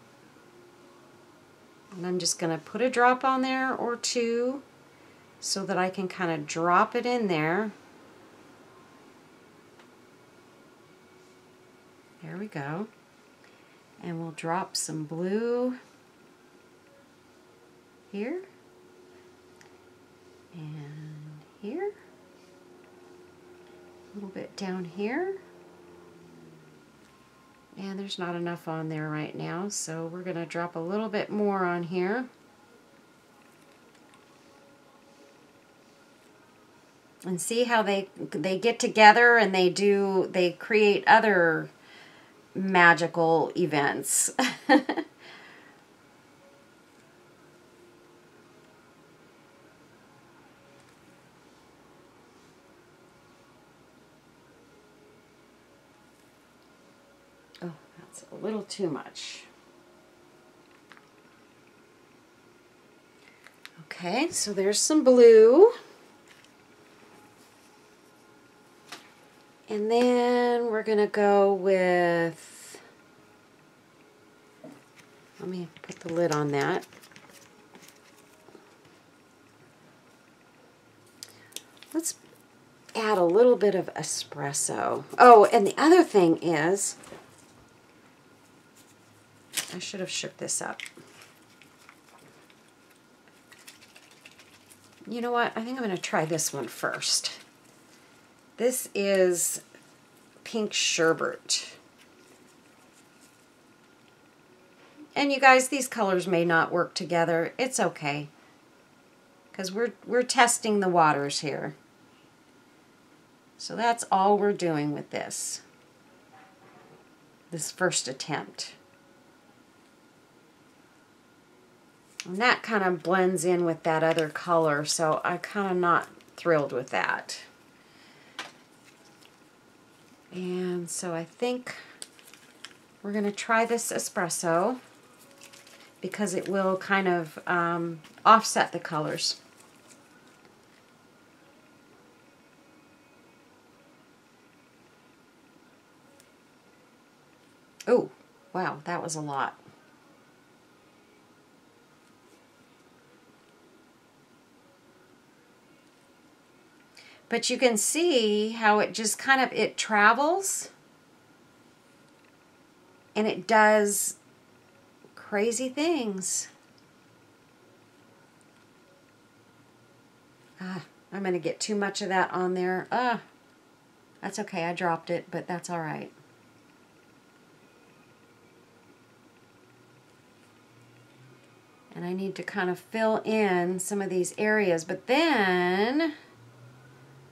And I'm just going to put a drop on there or two so that I can kind of drop it in there. There we go. And we'll drop some blue here and here. A little bit down here. And there's not enough on there right now, so we're going to drop a little bit more on here. And see how they get together and they create other magical events. Oh, It's a little too much. Okay, so there's some blue. And then we're going to go with, let me put the lid on that. Let's add a little bit of espresso. Oh, and the other thing is, I should have shook this up. You know what? I think I'm going to try this one first. This is pink sherbet. And you guys, these colors may not work together. It's okay, because we're testing the waters here. So that's all we're doing with this first attempt. And that kind of blends in with that other color, so I'm kind of not thrilled with that. And so I think we're going to try this espresso because it will kind of offset the colors. Oh, wow, that was a lot. But you can see how it just kind of, it travels and it does crazy things. I'm going to get too much of that on there. That's okay, I dropped it, but that's all right. And I need to kind of fill in some of these areas, but then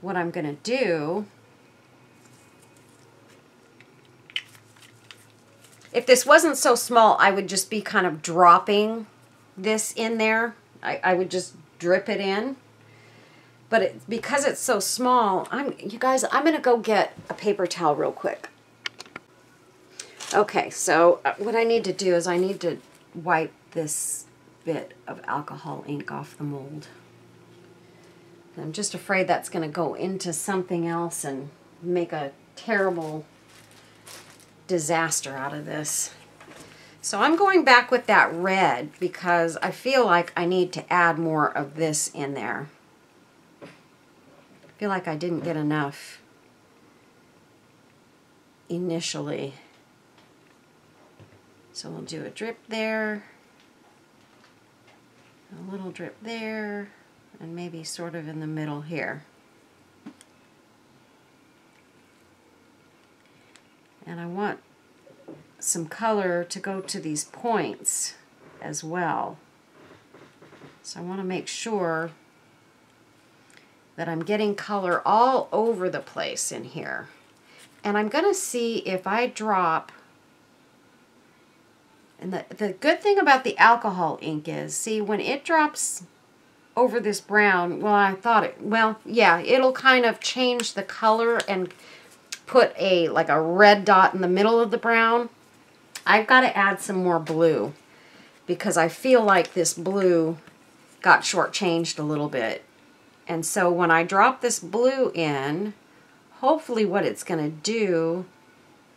what I'm going to do, if this wasn't so small, I would just be kind of dropping this in there. I would just drip it in. But because it's so small, you guys, I'm going to go get a paper towel real quick. Okay, so what I need to do is I need to wipe this bit of alcohol ink off the mold. I'm just afraid that's going to go into something else and make a terrible disaster out of this. So I'm going back with that red because I feel like I need to add more of this in there. I feel like I didn't get enough initially. So we'll do a drip there, a little drip there, and maybe sort of in the middle here. And I want some color to go to these points as well. So I want to make sure that I'm getting color all over the place in here. And I'm going to see if I drop, and the good thing about the alcohol ink is, see, when it drops over this brown, well, I thought it, well, yeah, it'll kind of change the color and put like a red dot in the middle of the brown. I've got to add some more blue because I feel like this blue got shortchanged a little bit. And so when I drop this blue in, hopefully what it's going to do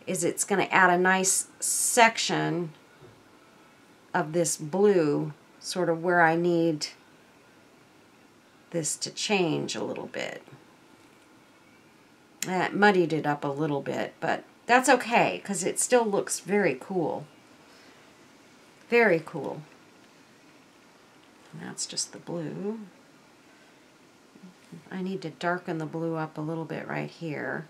is it's going to add a nice section of this blue, sort of where I need this to change a little bit. That muddied it up a little bit, but that's okay because it still looks very cool. Very cool. And that's just the blue. I need to darken the blue up a little bit right here.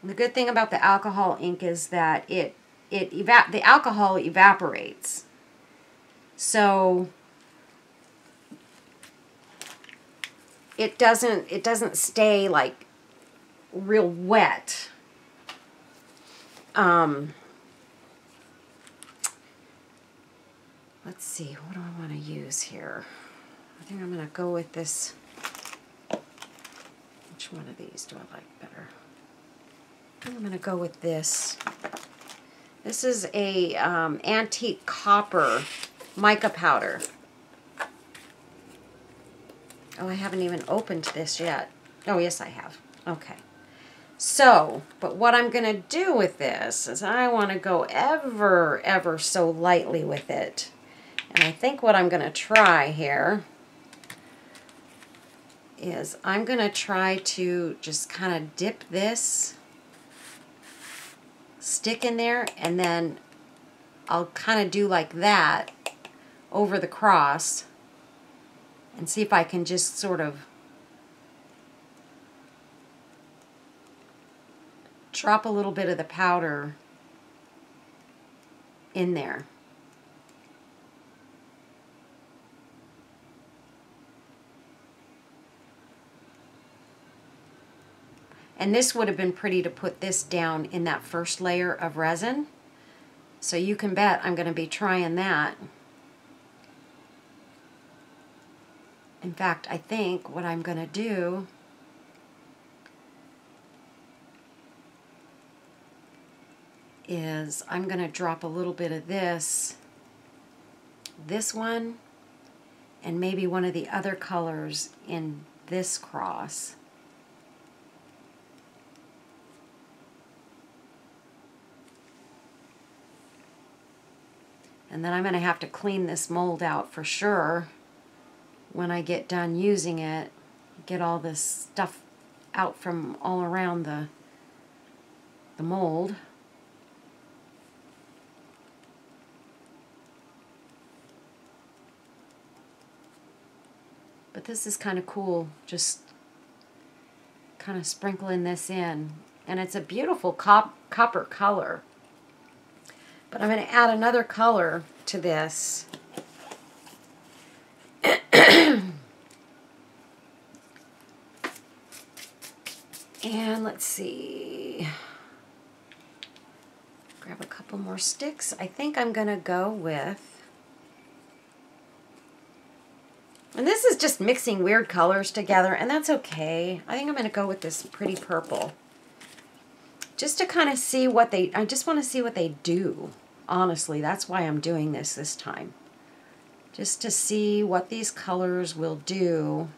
And the good thing about the alcohol ink is that the alcohol evaporates. So it doesn't stay like real wet. Let's see, what do I want to use here? I think I'm going to go with this. Which one of these do I like better? I'm going to go with this. This is a antique copper mica powder. Oh, I haven't even opened this yet. Oh, yes, I have. Okay. So, but what I'm going to do with this is I want to go ever so lightly with it. And I think what I'm going to try here is I'm going to try to just kind of dip this stick in there, and then I'll kind of do like that over the cross and see if I can just sort of drop a little bit of the powder in there. And this would have been pretty to put this down in that first layer of resin. So you can bet I'm going to be trying that. In fact, I think what I'm going to do is I'm going to drop a little bit of this one, and maybe one of the other colors in this cross. And then I'm going to have to clean this mold out for sure when I get done using it. Get all this stuff out from all around the mold. But this is kind of cool, just kind of sprinkling this in. And it's a beautiful copper color. But I'm going to add another color to this. And let's see. Grab a couple more sticks. I think I'm going to go with... And this is just mixing weird colors together, and that's okay. I think I'm going to go with this pretty purple. Just to kind of see what they... I just want to see what they do. Honestly, that's why I'm doing this time. Just to see what these colors will do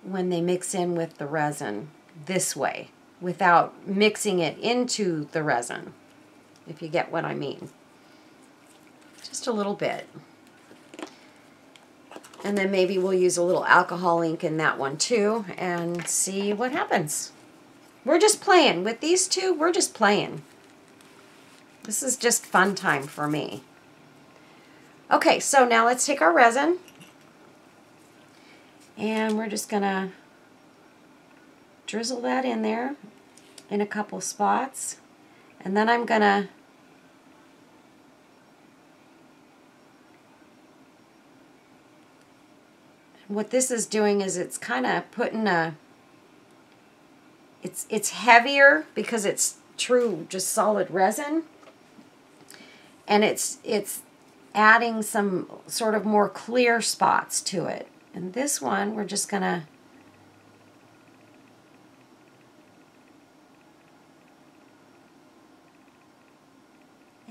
when they mix in with the resin this way, without mixing it into the resin, if you get what I mean. Just a little bit. And then maybe we'll use a little alcohol ink in that one too and see what happens. We're just playing. With these two, we're just playing. This is just fun time for me. Okay, so now let's take our resin. And we're just going to drizzle that in there in a couple spots. And then I'm going to what this is doing is it's kind of putting a... It's heavier because it's true, just solid resin. And it's adding some sort of more clear spots to it. And this one, we're just going to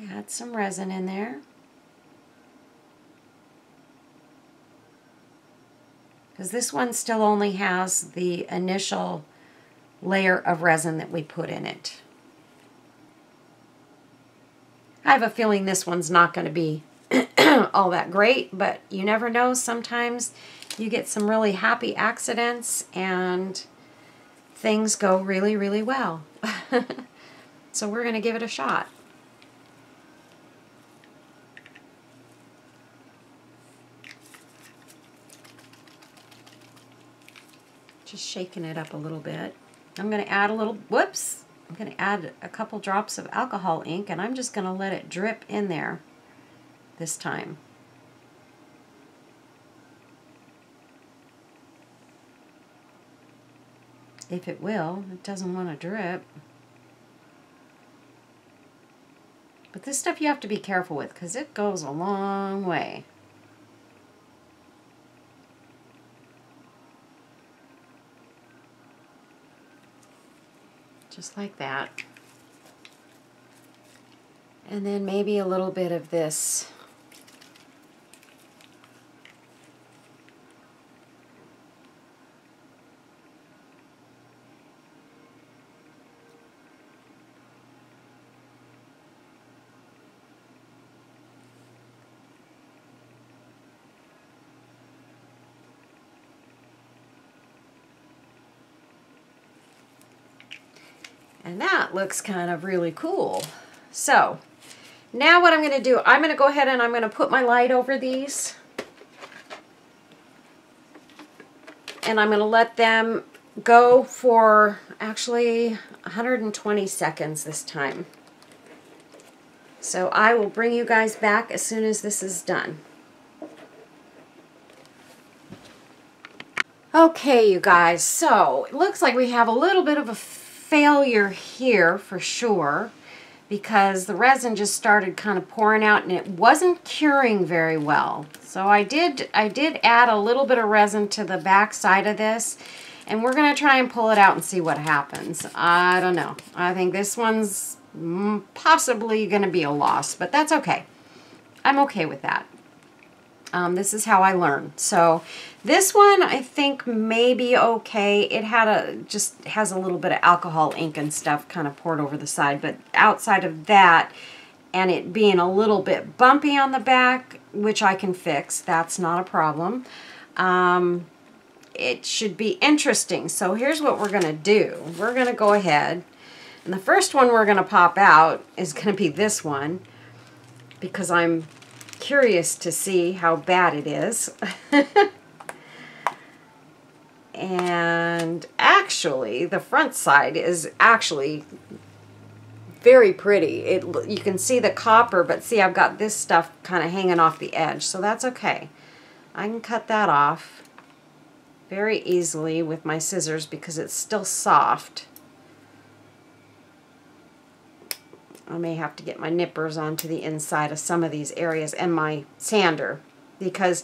add some resin in there. Because this one still only has the initial layer of resin that we put in it. I have a feeling this one's not going to be all that great, but you never know. Sometimes you get some really happy accidents and things go really, really well. So we're going to give it a shot. Just shaking it up a little bit. I'm going to add a little, whoops, I'm going to add a couple drops of alcohol ink, and I'm just going to let it drip in there this time. If it will, it doesn't want to drip. But this stuff you have to be careful with because it goes a long way. just like that. And then maybe a little bit of this. And that looks kind of really cool. So now what I'm going to do, I'm going to go ahead and I'm going to put my light over these. And I'm going to let them go for actually 120 seconds this time. So I will bring you guys back as soon as this is done. Okay, you guys, so it looks like we have a little bit of a failure here for sure, because the resin just started kind of pouring out and it wasn't curing very well. So I did add a little bit of resin to the back side of this, and we're going to try and pull it out and see what happens. I don't know. I think this one's possibly going to be a loss, but that's okay. I'm okay with that. This is how I learn. So this one I think may be okay. It had just has a little bit of alcohol ink and stuff kind of poured over the side, but outside of that, and it being a little bit bumpy on the back, which I can fix, that's not a problem. It should be interesting. So here's what we're going to do. We're going to go ahead, and the first one we're going to pop out is going to be this one, because I'm curious to see how bad it is. And actually the front side is actually very pretty. You can see the copper, but see, I've got this stuff kind of hanging off the edge, so that's okay. I can cut that off very easily with my scissors because it's still soft. I may have to get my nippers onto the inside of some of these areas and my sander, because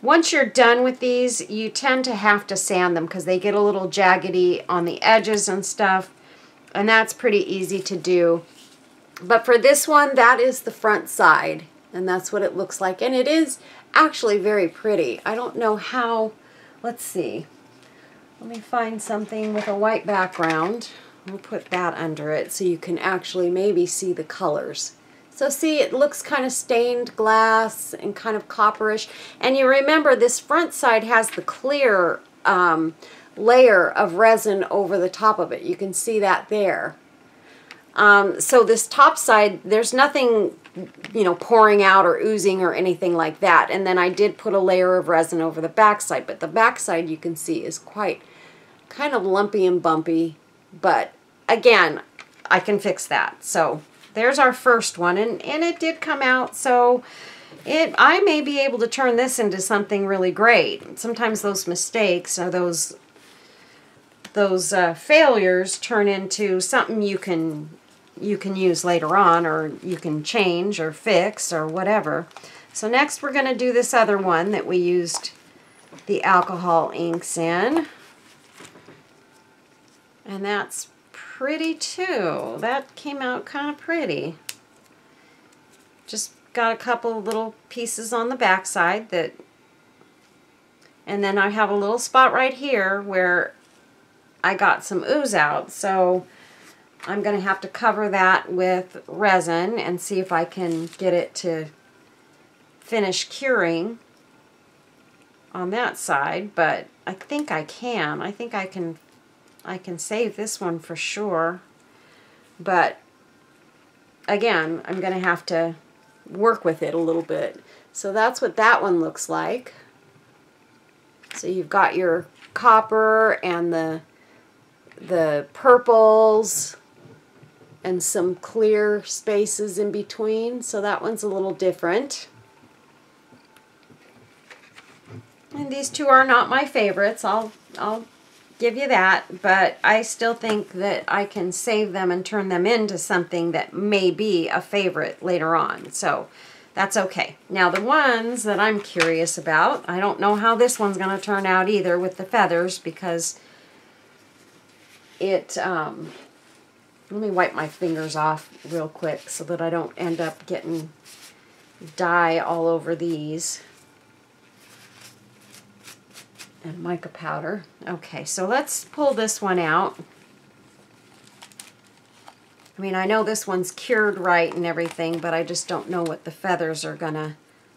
once you're done with these, you tend to have to sand them because they get a little jaggedy on the edges and stuff, and that's pretty easy to do. But for this one, that is the front side, and that's what it looks like, and it is actually very pretty. I don't know how, let's see, let me find something with a white background. We'll put that under it so you can actually maybe see the colors. So see, it looks kind of stained glass and kind of copperish. And you remember this front side has the clear layer of resin over the top of it. You can see that there. So this top side, there's nothing, you know, pouring out or oozing or anything like that. And then I did put a layer of resin over the back side, but the back side you can see is quite kind of lumpy and bumpy. But again, I can fix that. So there's our first one, and it did come out, so I may be able to turn this into something really great. Sometimes those mistakes or those failures turn into something you can use later on, or you can change or fix or whatever. So next we're going to do this other one that we used the alcohol inks in. And that's pretty too. That came out kind of pretty. Just got a couple little pieces on the back side that, and then I have a little spot right here where I got some ooze out. So I'm going to have to cover that with resin and see if I can get it to finish curing on that side. But I think I can. I think I can save this one for sure, but again, I'm going to have to work with it a little bit. So that's what that one looks like. So you've got your copper and the purples and some clear spaces in between. So that one's a little different. And these two are not my favorites. I'll give you that, but I still think that I can save them and turn them into something that may be a favorite later on. So that's okay. Now the ones that I'm curious about, I don't know how this one's going to turn out either with the feathers, because it Let me wipe my fingers off real quick so that I don't end up getting dye all over these. And mica powder. Okay, so let's pull this one out. I mean, I know this one's cured right and everything, but I just don't know what the feathers are gonna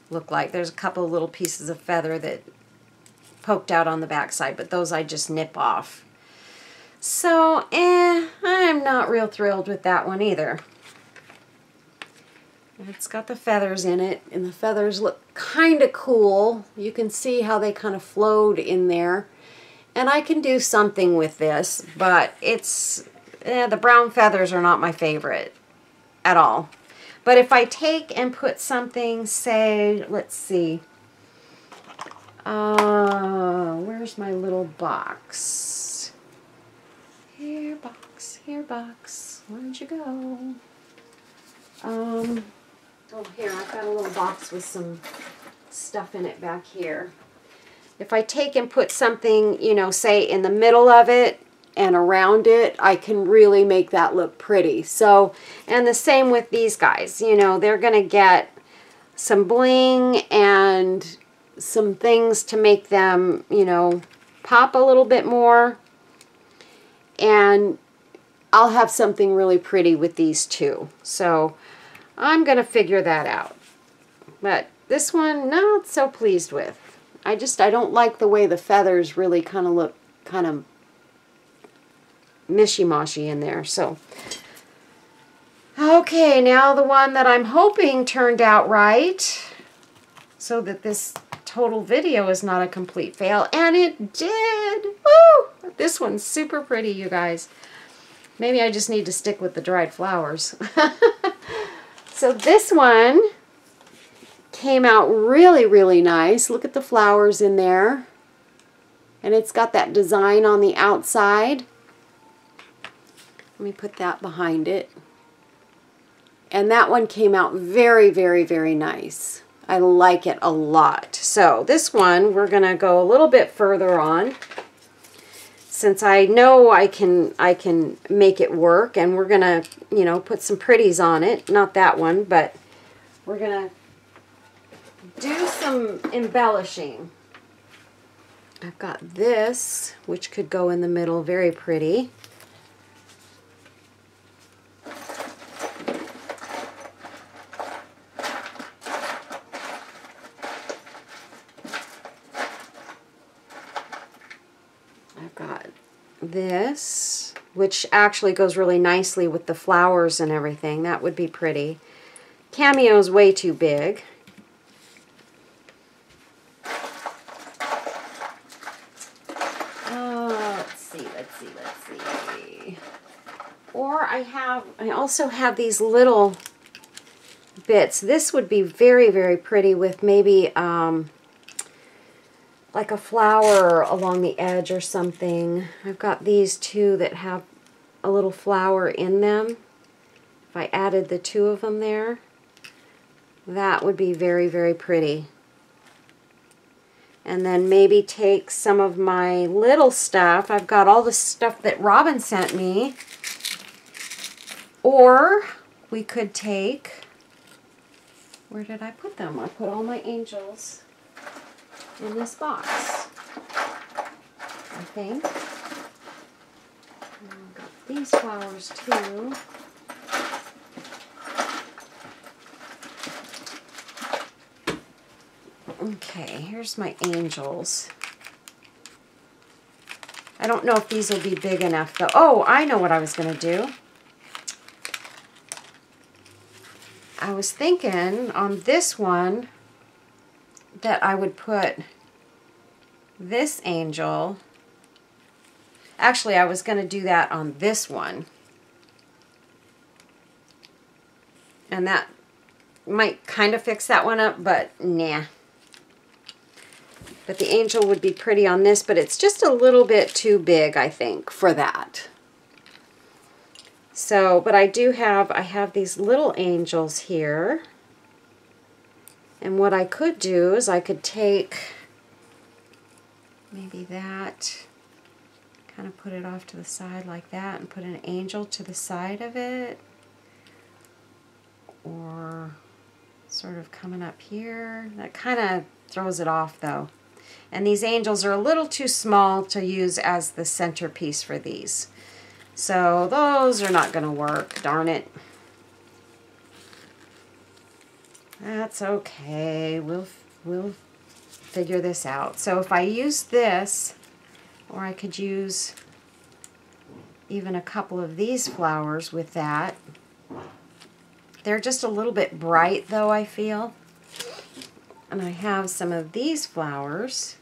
look like. There's a couple of little pieces of feather that poked out on the backside, but those I just nip off. So, I'm not real thrilled with that one either. It's got the feathers in it, and the feathers look kind of cool. You can see how they kind of flowed in there. And I can do something with this, but it's, the brown feathers are not my favorite at all. But if I take and put something, say, let's see, where's my little box? Here, box, where'd you go? Oh, here, I've got a little box with some stuff in it back here. If I take and put something, you know, say in the middle of it and around it, I can really make that look pretty. So, and the same with these guys, you know, they're going to get some bling and some things to make them, you know, pop a little bit more. And I'll have something really pretty with these too. So, I'm going to figure that out. But this one, not so pleased with. I don't like the way the feathers really kind of look kind of mishy-moshy in there. So, okay, now the one that I'm hoping turned out right so that this total video is not a complete fail. And it did! Woo! This one's super pretty, you guys. Maybe I just need to stick with the dried flowers. So this one came out really, really nice. Look at the flowers in there. And it's got that design on the outside. Let me put that behind it. And that one came out very, very, very nice. I like it a lot. So this one, we're going to go a little bit further on. Since I know I can make it work, and we're gonna, you know, put some pretties on it. Not that one, but we're gonna do some embellishing. I've got this, which could go in the middle, very pretty. I've got this, which actually goes really nicely with the flowers and everything. That would be pretty. Cameo is way too big. Let's see. Or I also have these little bits. This would be very, very pretty with maybe like a flower along the edge or something. I've got these two that have a little flower in them. If I added the two of them there, that would be very, very pretty. And then maybe take some of my little stuff. I've got all the stuff that Robin sent me. Or we could take, where did I put them? I put all my angels in this box, I think. And I've got these flowers too. Okay, here's my angels. I don't know if these will be big enough though. Oh, I know what I was going to do. I was thinking on this one that I would put this angel. Actually, I was going to do that on this one. And that might kind of fix that one up, but nah. But the angel would be pretty on this, but it's just a little bit too big, I think, for that. So, but I have these little angels here. And what I could do is I could take maybe that Kind of put it off to the side like that and put an angel to the side of it. Or sort of coming up here. That kind of throws it off though. And these angels are a little too small to use as the centerpiece for these. So those are not going to work, darn it. That's okay. We'll figure this out. So if I use this, or I could use even a couple of these flowers with that. They're just a little bit bright though, I feel. And I have some of these flowers.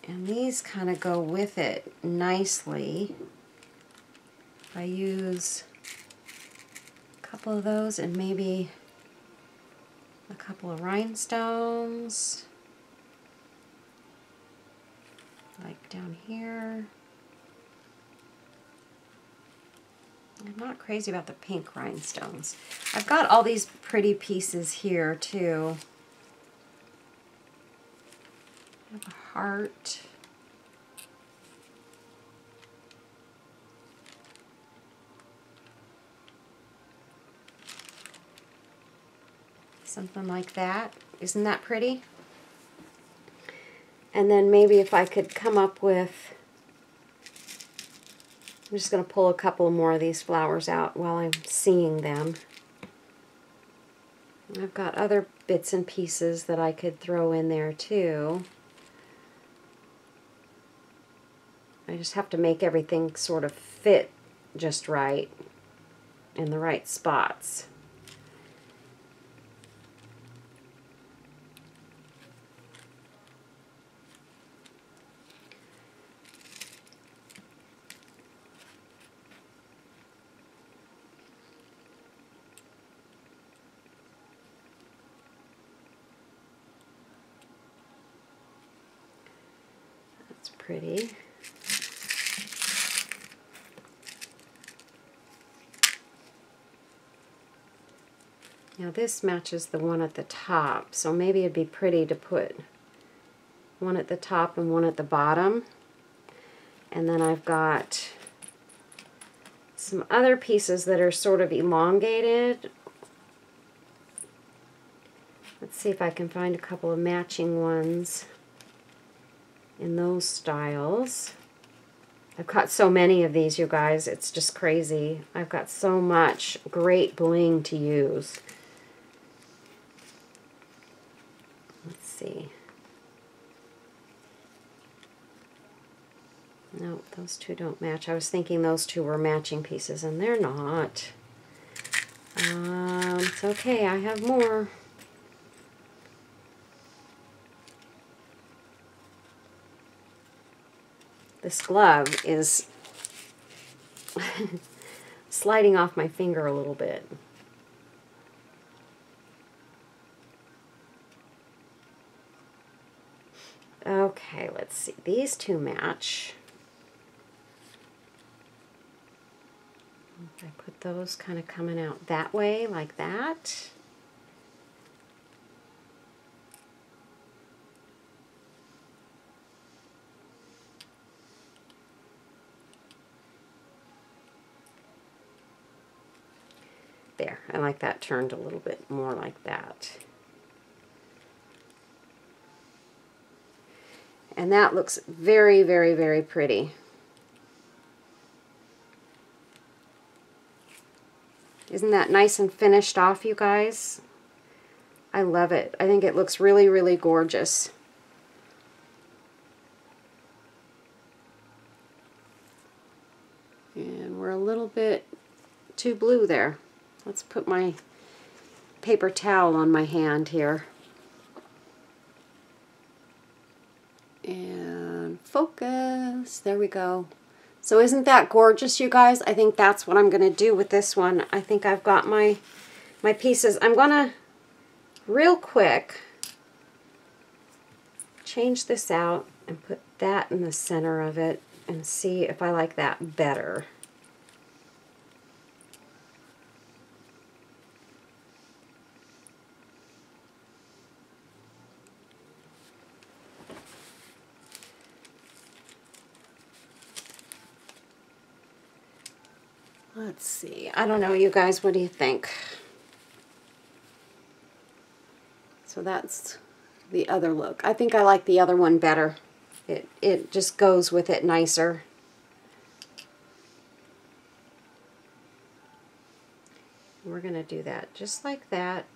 And these kind of go with it nicely. If I use a couple of those and maybe a couple of rhinestones, like down here. I'm not crazy about the pink rhinestones. I've got all these pretty pieces here too. I have a heart. Something like that. Isn't that pretty? And then maybe if I could come up with, I'm just going to pull a couple more of these flowers out while I'm seeing them. And I've got other bits and pieces that I could throw in there too. I just have to make everything sort of fit just right in the right spots. That's pretty. Now this matches the one at the top, so maybe it'd be pretty to put one at the top and one at the bottom. And then I've got some other pieces that are sort of elongated. Let's see if I can find a couple of matching ones in those styles. I've got so many of these, you guys, it's just crazy. I've got so much great bling to use. Let's see. No, those two don't match. I was thinking those two were matching pieces, and they're not. It's okay, I have more. This glove is sliding off my finger a little bit. Okay, let's see. These two match. I put those kind of coming out that way, like that. There, I like that turned a little bit more like that. And that looks very, very, very pretty. Isn't that nice and finished off, you guys? I love it. I think it looks really, really gorgeous. And we're a little bit too blue there. Let's put my paper towel on my hand here. And focus. There we go. So isn't that gorgeous, you guys? I think that's what I'm going to do with this one. I think I've got my pieces. I'm going to, real quick, change this out and put that in the center of it and see if I like that better. Let's see. I don't know, you guys, what do you think? So that's the other look. I think I like the other one better. It just goes with it nicer. We're going to do that just like that.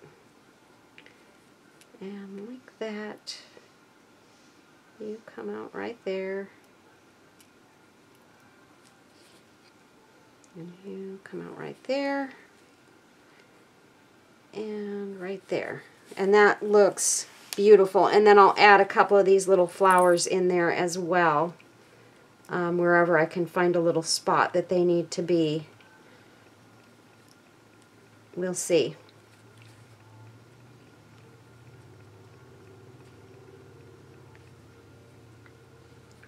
And like that. You come out right there. And you come out right there. And right there. And that looks beautiful. And then I'll add a couple of these little flowers in there as well. Wherever I can find a little spot that they need to be. We'll see.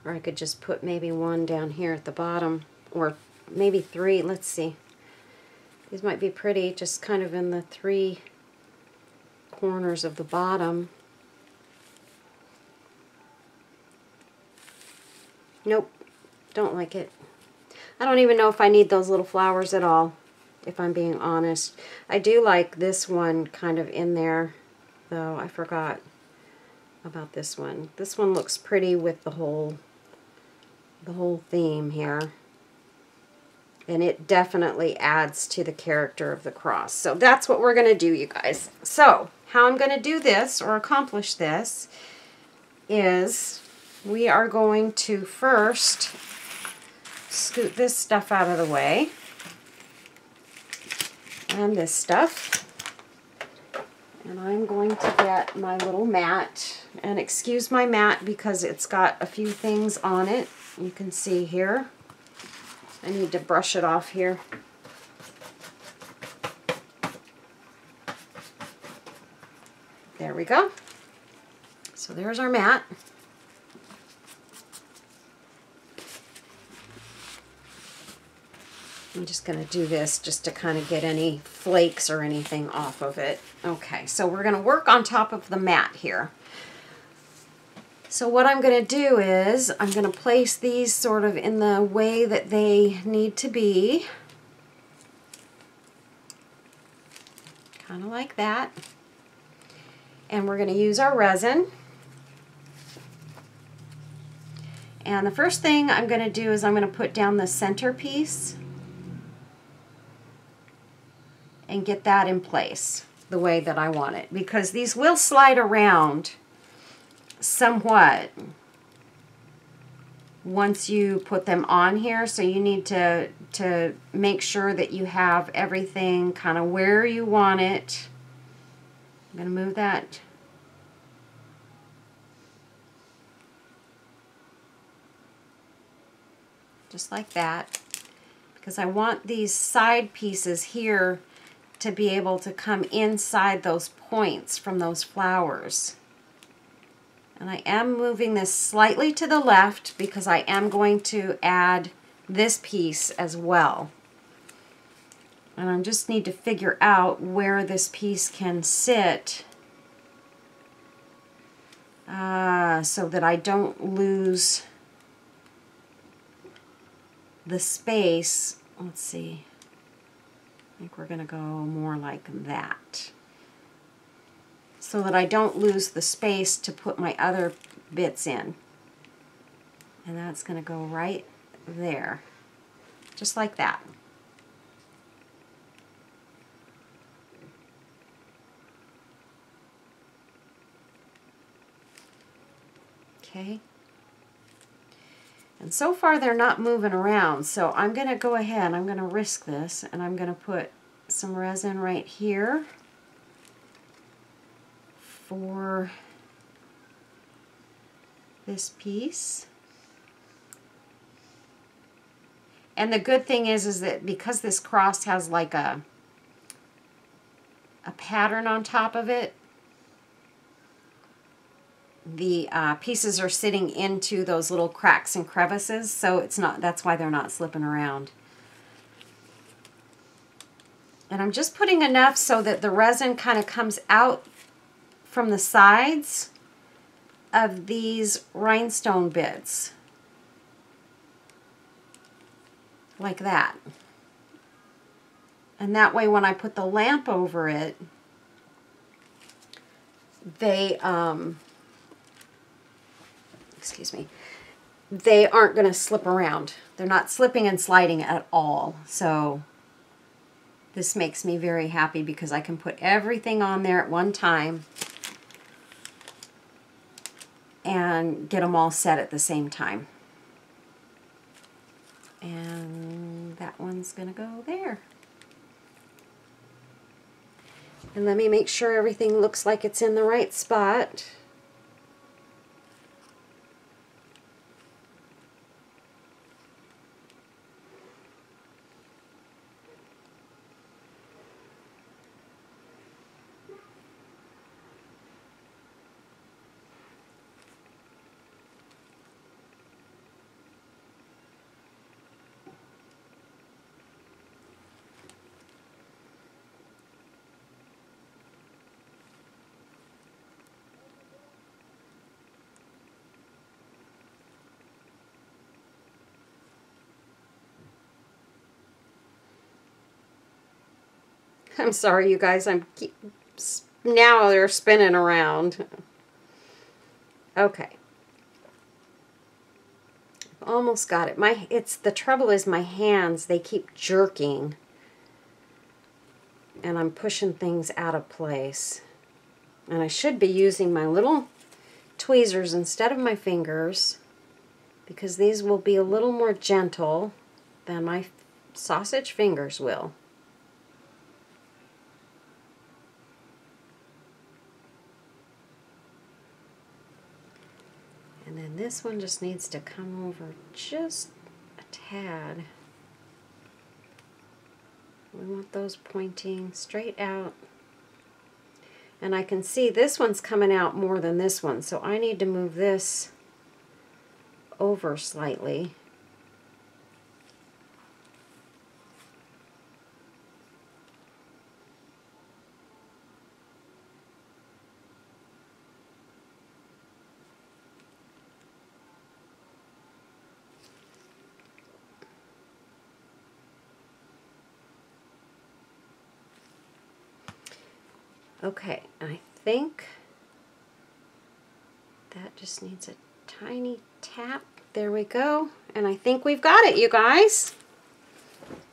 Or I could just put maybe one down here at the bottom, or maybe three. Let's see. These might be pretty, just kind of in the three corners of the bottom. Nope, don't like it. I don't even know if I need those little flowers at all, if I'm being honest. I do like this one kind of in there, though. I forgot about this one. This one looks pretty with the whole theme here. And it definitely adds to the character of the cross. So that's what we're going to do, you guys. So how I'm going to do this or accomplish this is we are going to first scoot this stuff out of the way. And this stuff. And I'm going to get my little mat. And excuse my mat because it's got a few things on it. You can see here. I need to brush it off here. There we go. So there's our mat. I'm just going to do this just to kind of get any flakes or anything off of it. Okay, so we're going to work on top of the mat here. So what I'm going to do is I'm going to place these sort of in the way that they need to be. Kind of like that. And we're going to use our resin. And the first thing I'm going to do is I'm going to put down the centerpiece and get that in place the way that I want it, because these will slide around somewhat once you put them on here, so you need to make sure that you have everything kind of where you want it. I'm going to move that just like that, because I want these side pieces here to be able to come inside those points from those flowers. And I am moving this slightly to the left because I am going to add this piece as well. And I just need to figure out where this piece can sit so that I don't lose the space. Let's see. I think we're going to go more like that, so that I don't lose the space to put my other bits in. And that's going to go right there, just like that. Okay. And so far they're not moving around, so I'm going to go ahead, I'm going to risk this, and I'm going to put some resin right here for this piece. And the good thing is that because this cross has like a pattern on top of it, the pieces are sitting into those little cracks and crevices, so it's not, that's why they're not slipping around. And I'm just putting enough so that the resin kind of comes out from the sides of these rhinestone bits, like that. And that way when I put the lamp over it, they, excuse me, they aren't going to slip around. They're not slipping and sliding at all. So this makes me very happy because I can put everything on there at one time and get them all set at the same time. And that one's going to go there. And let me make sure everything looks like it's in the right spot. I'm sorry, you guys. Now they're spinning around. Okay. Almost got it. The trouble is my hands, they keep jerking. And I'm pushing things out of place. And I should be using my little tweezers instead of my fingers, because these will be a little more gentle than my sausage fingers will. And then this one just needs to come over just a tad. We want those pointing straight out. And I can see this one's coming out more than this one, so I need to move this over slightly. Okay, I think that just needs a tiny tap. There we go. And I think we've got it, you guys.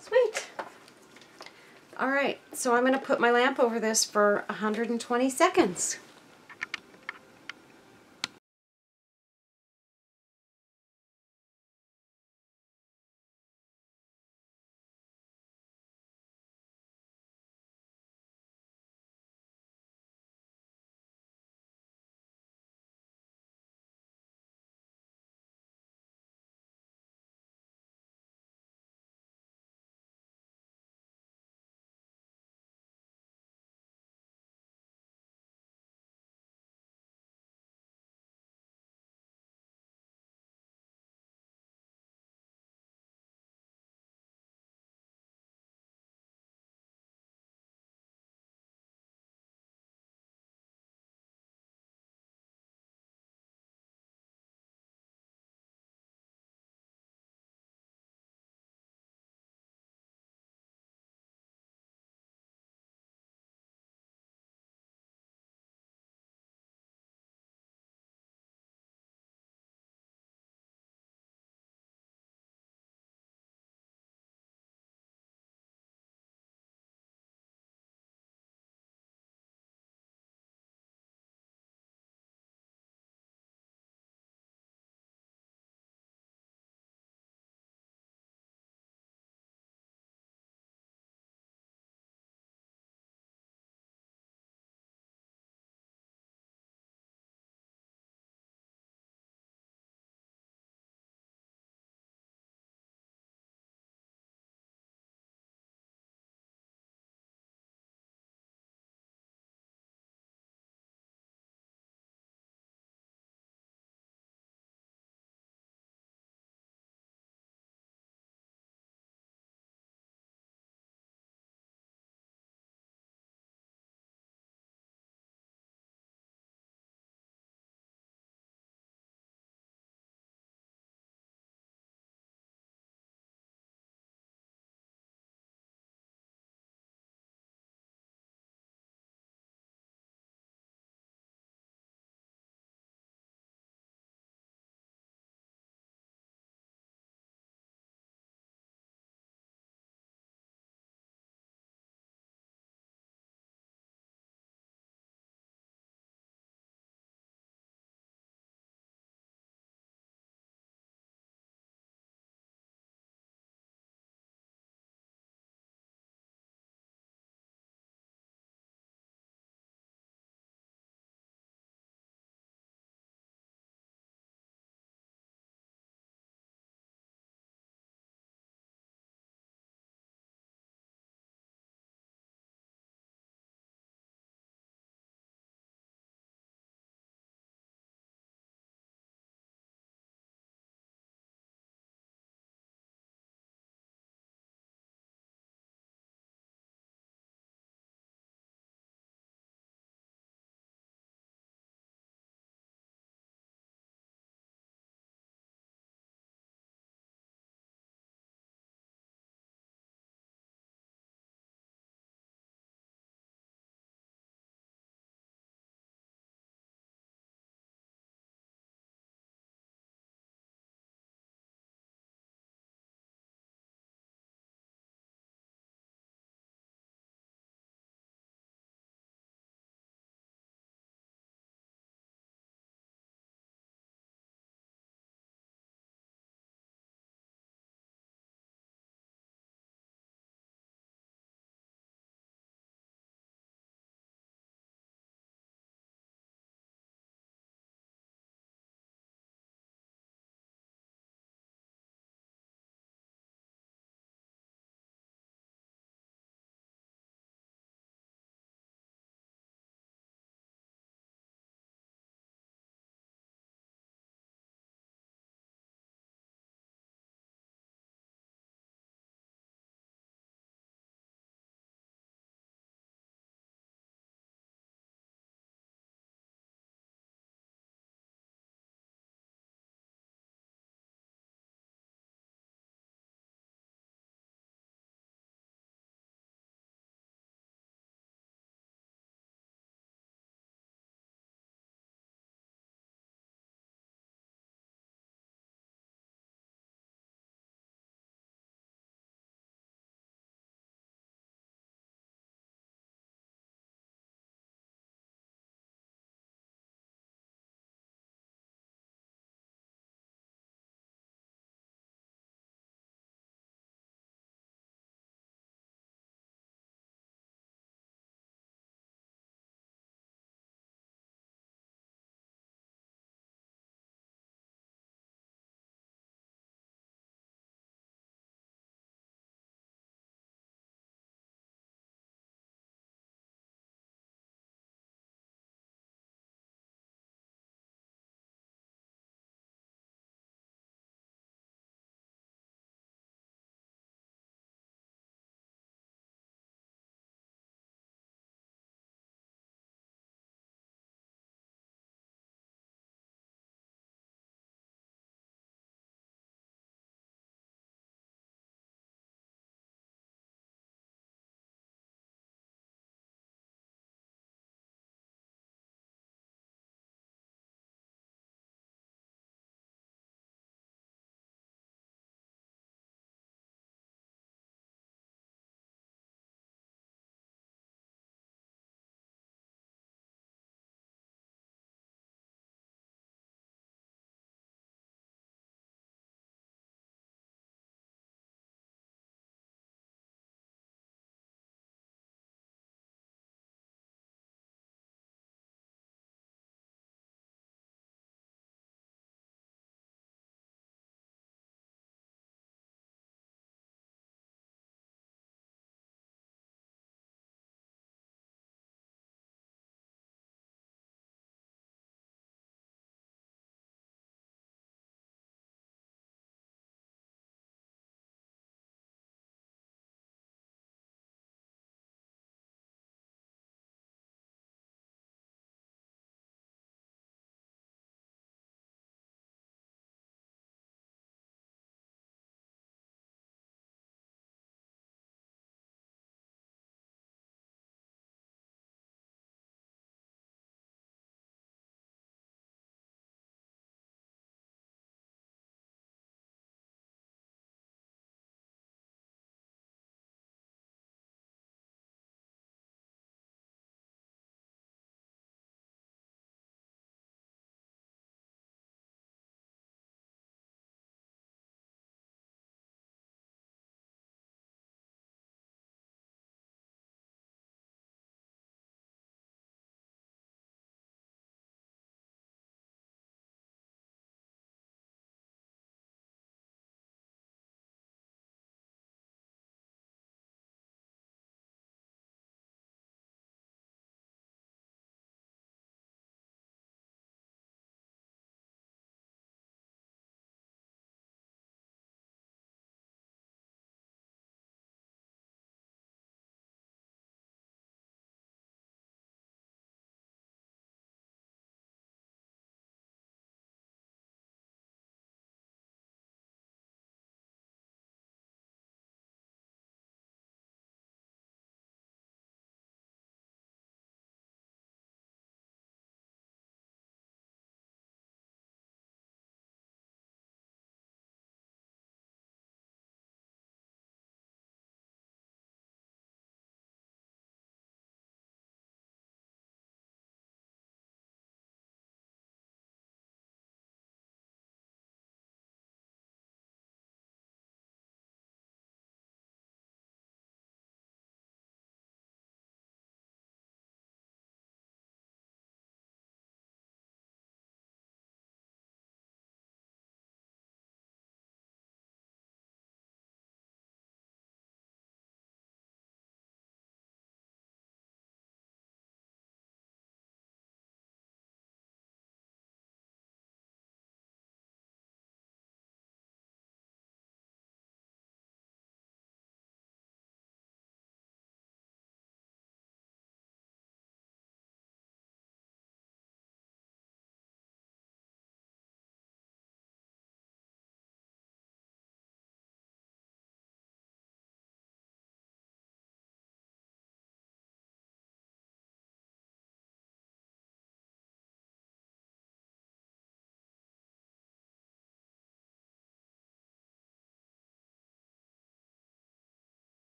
Sweet. All right, so I'm going to put my lamp over this for 120 seconds.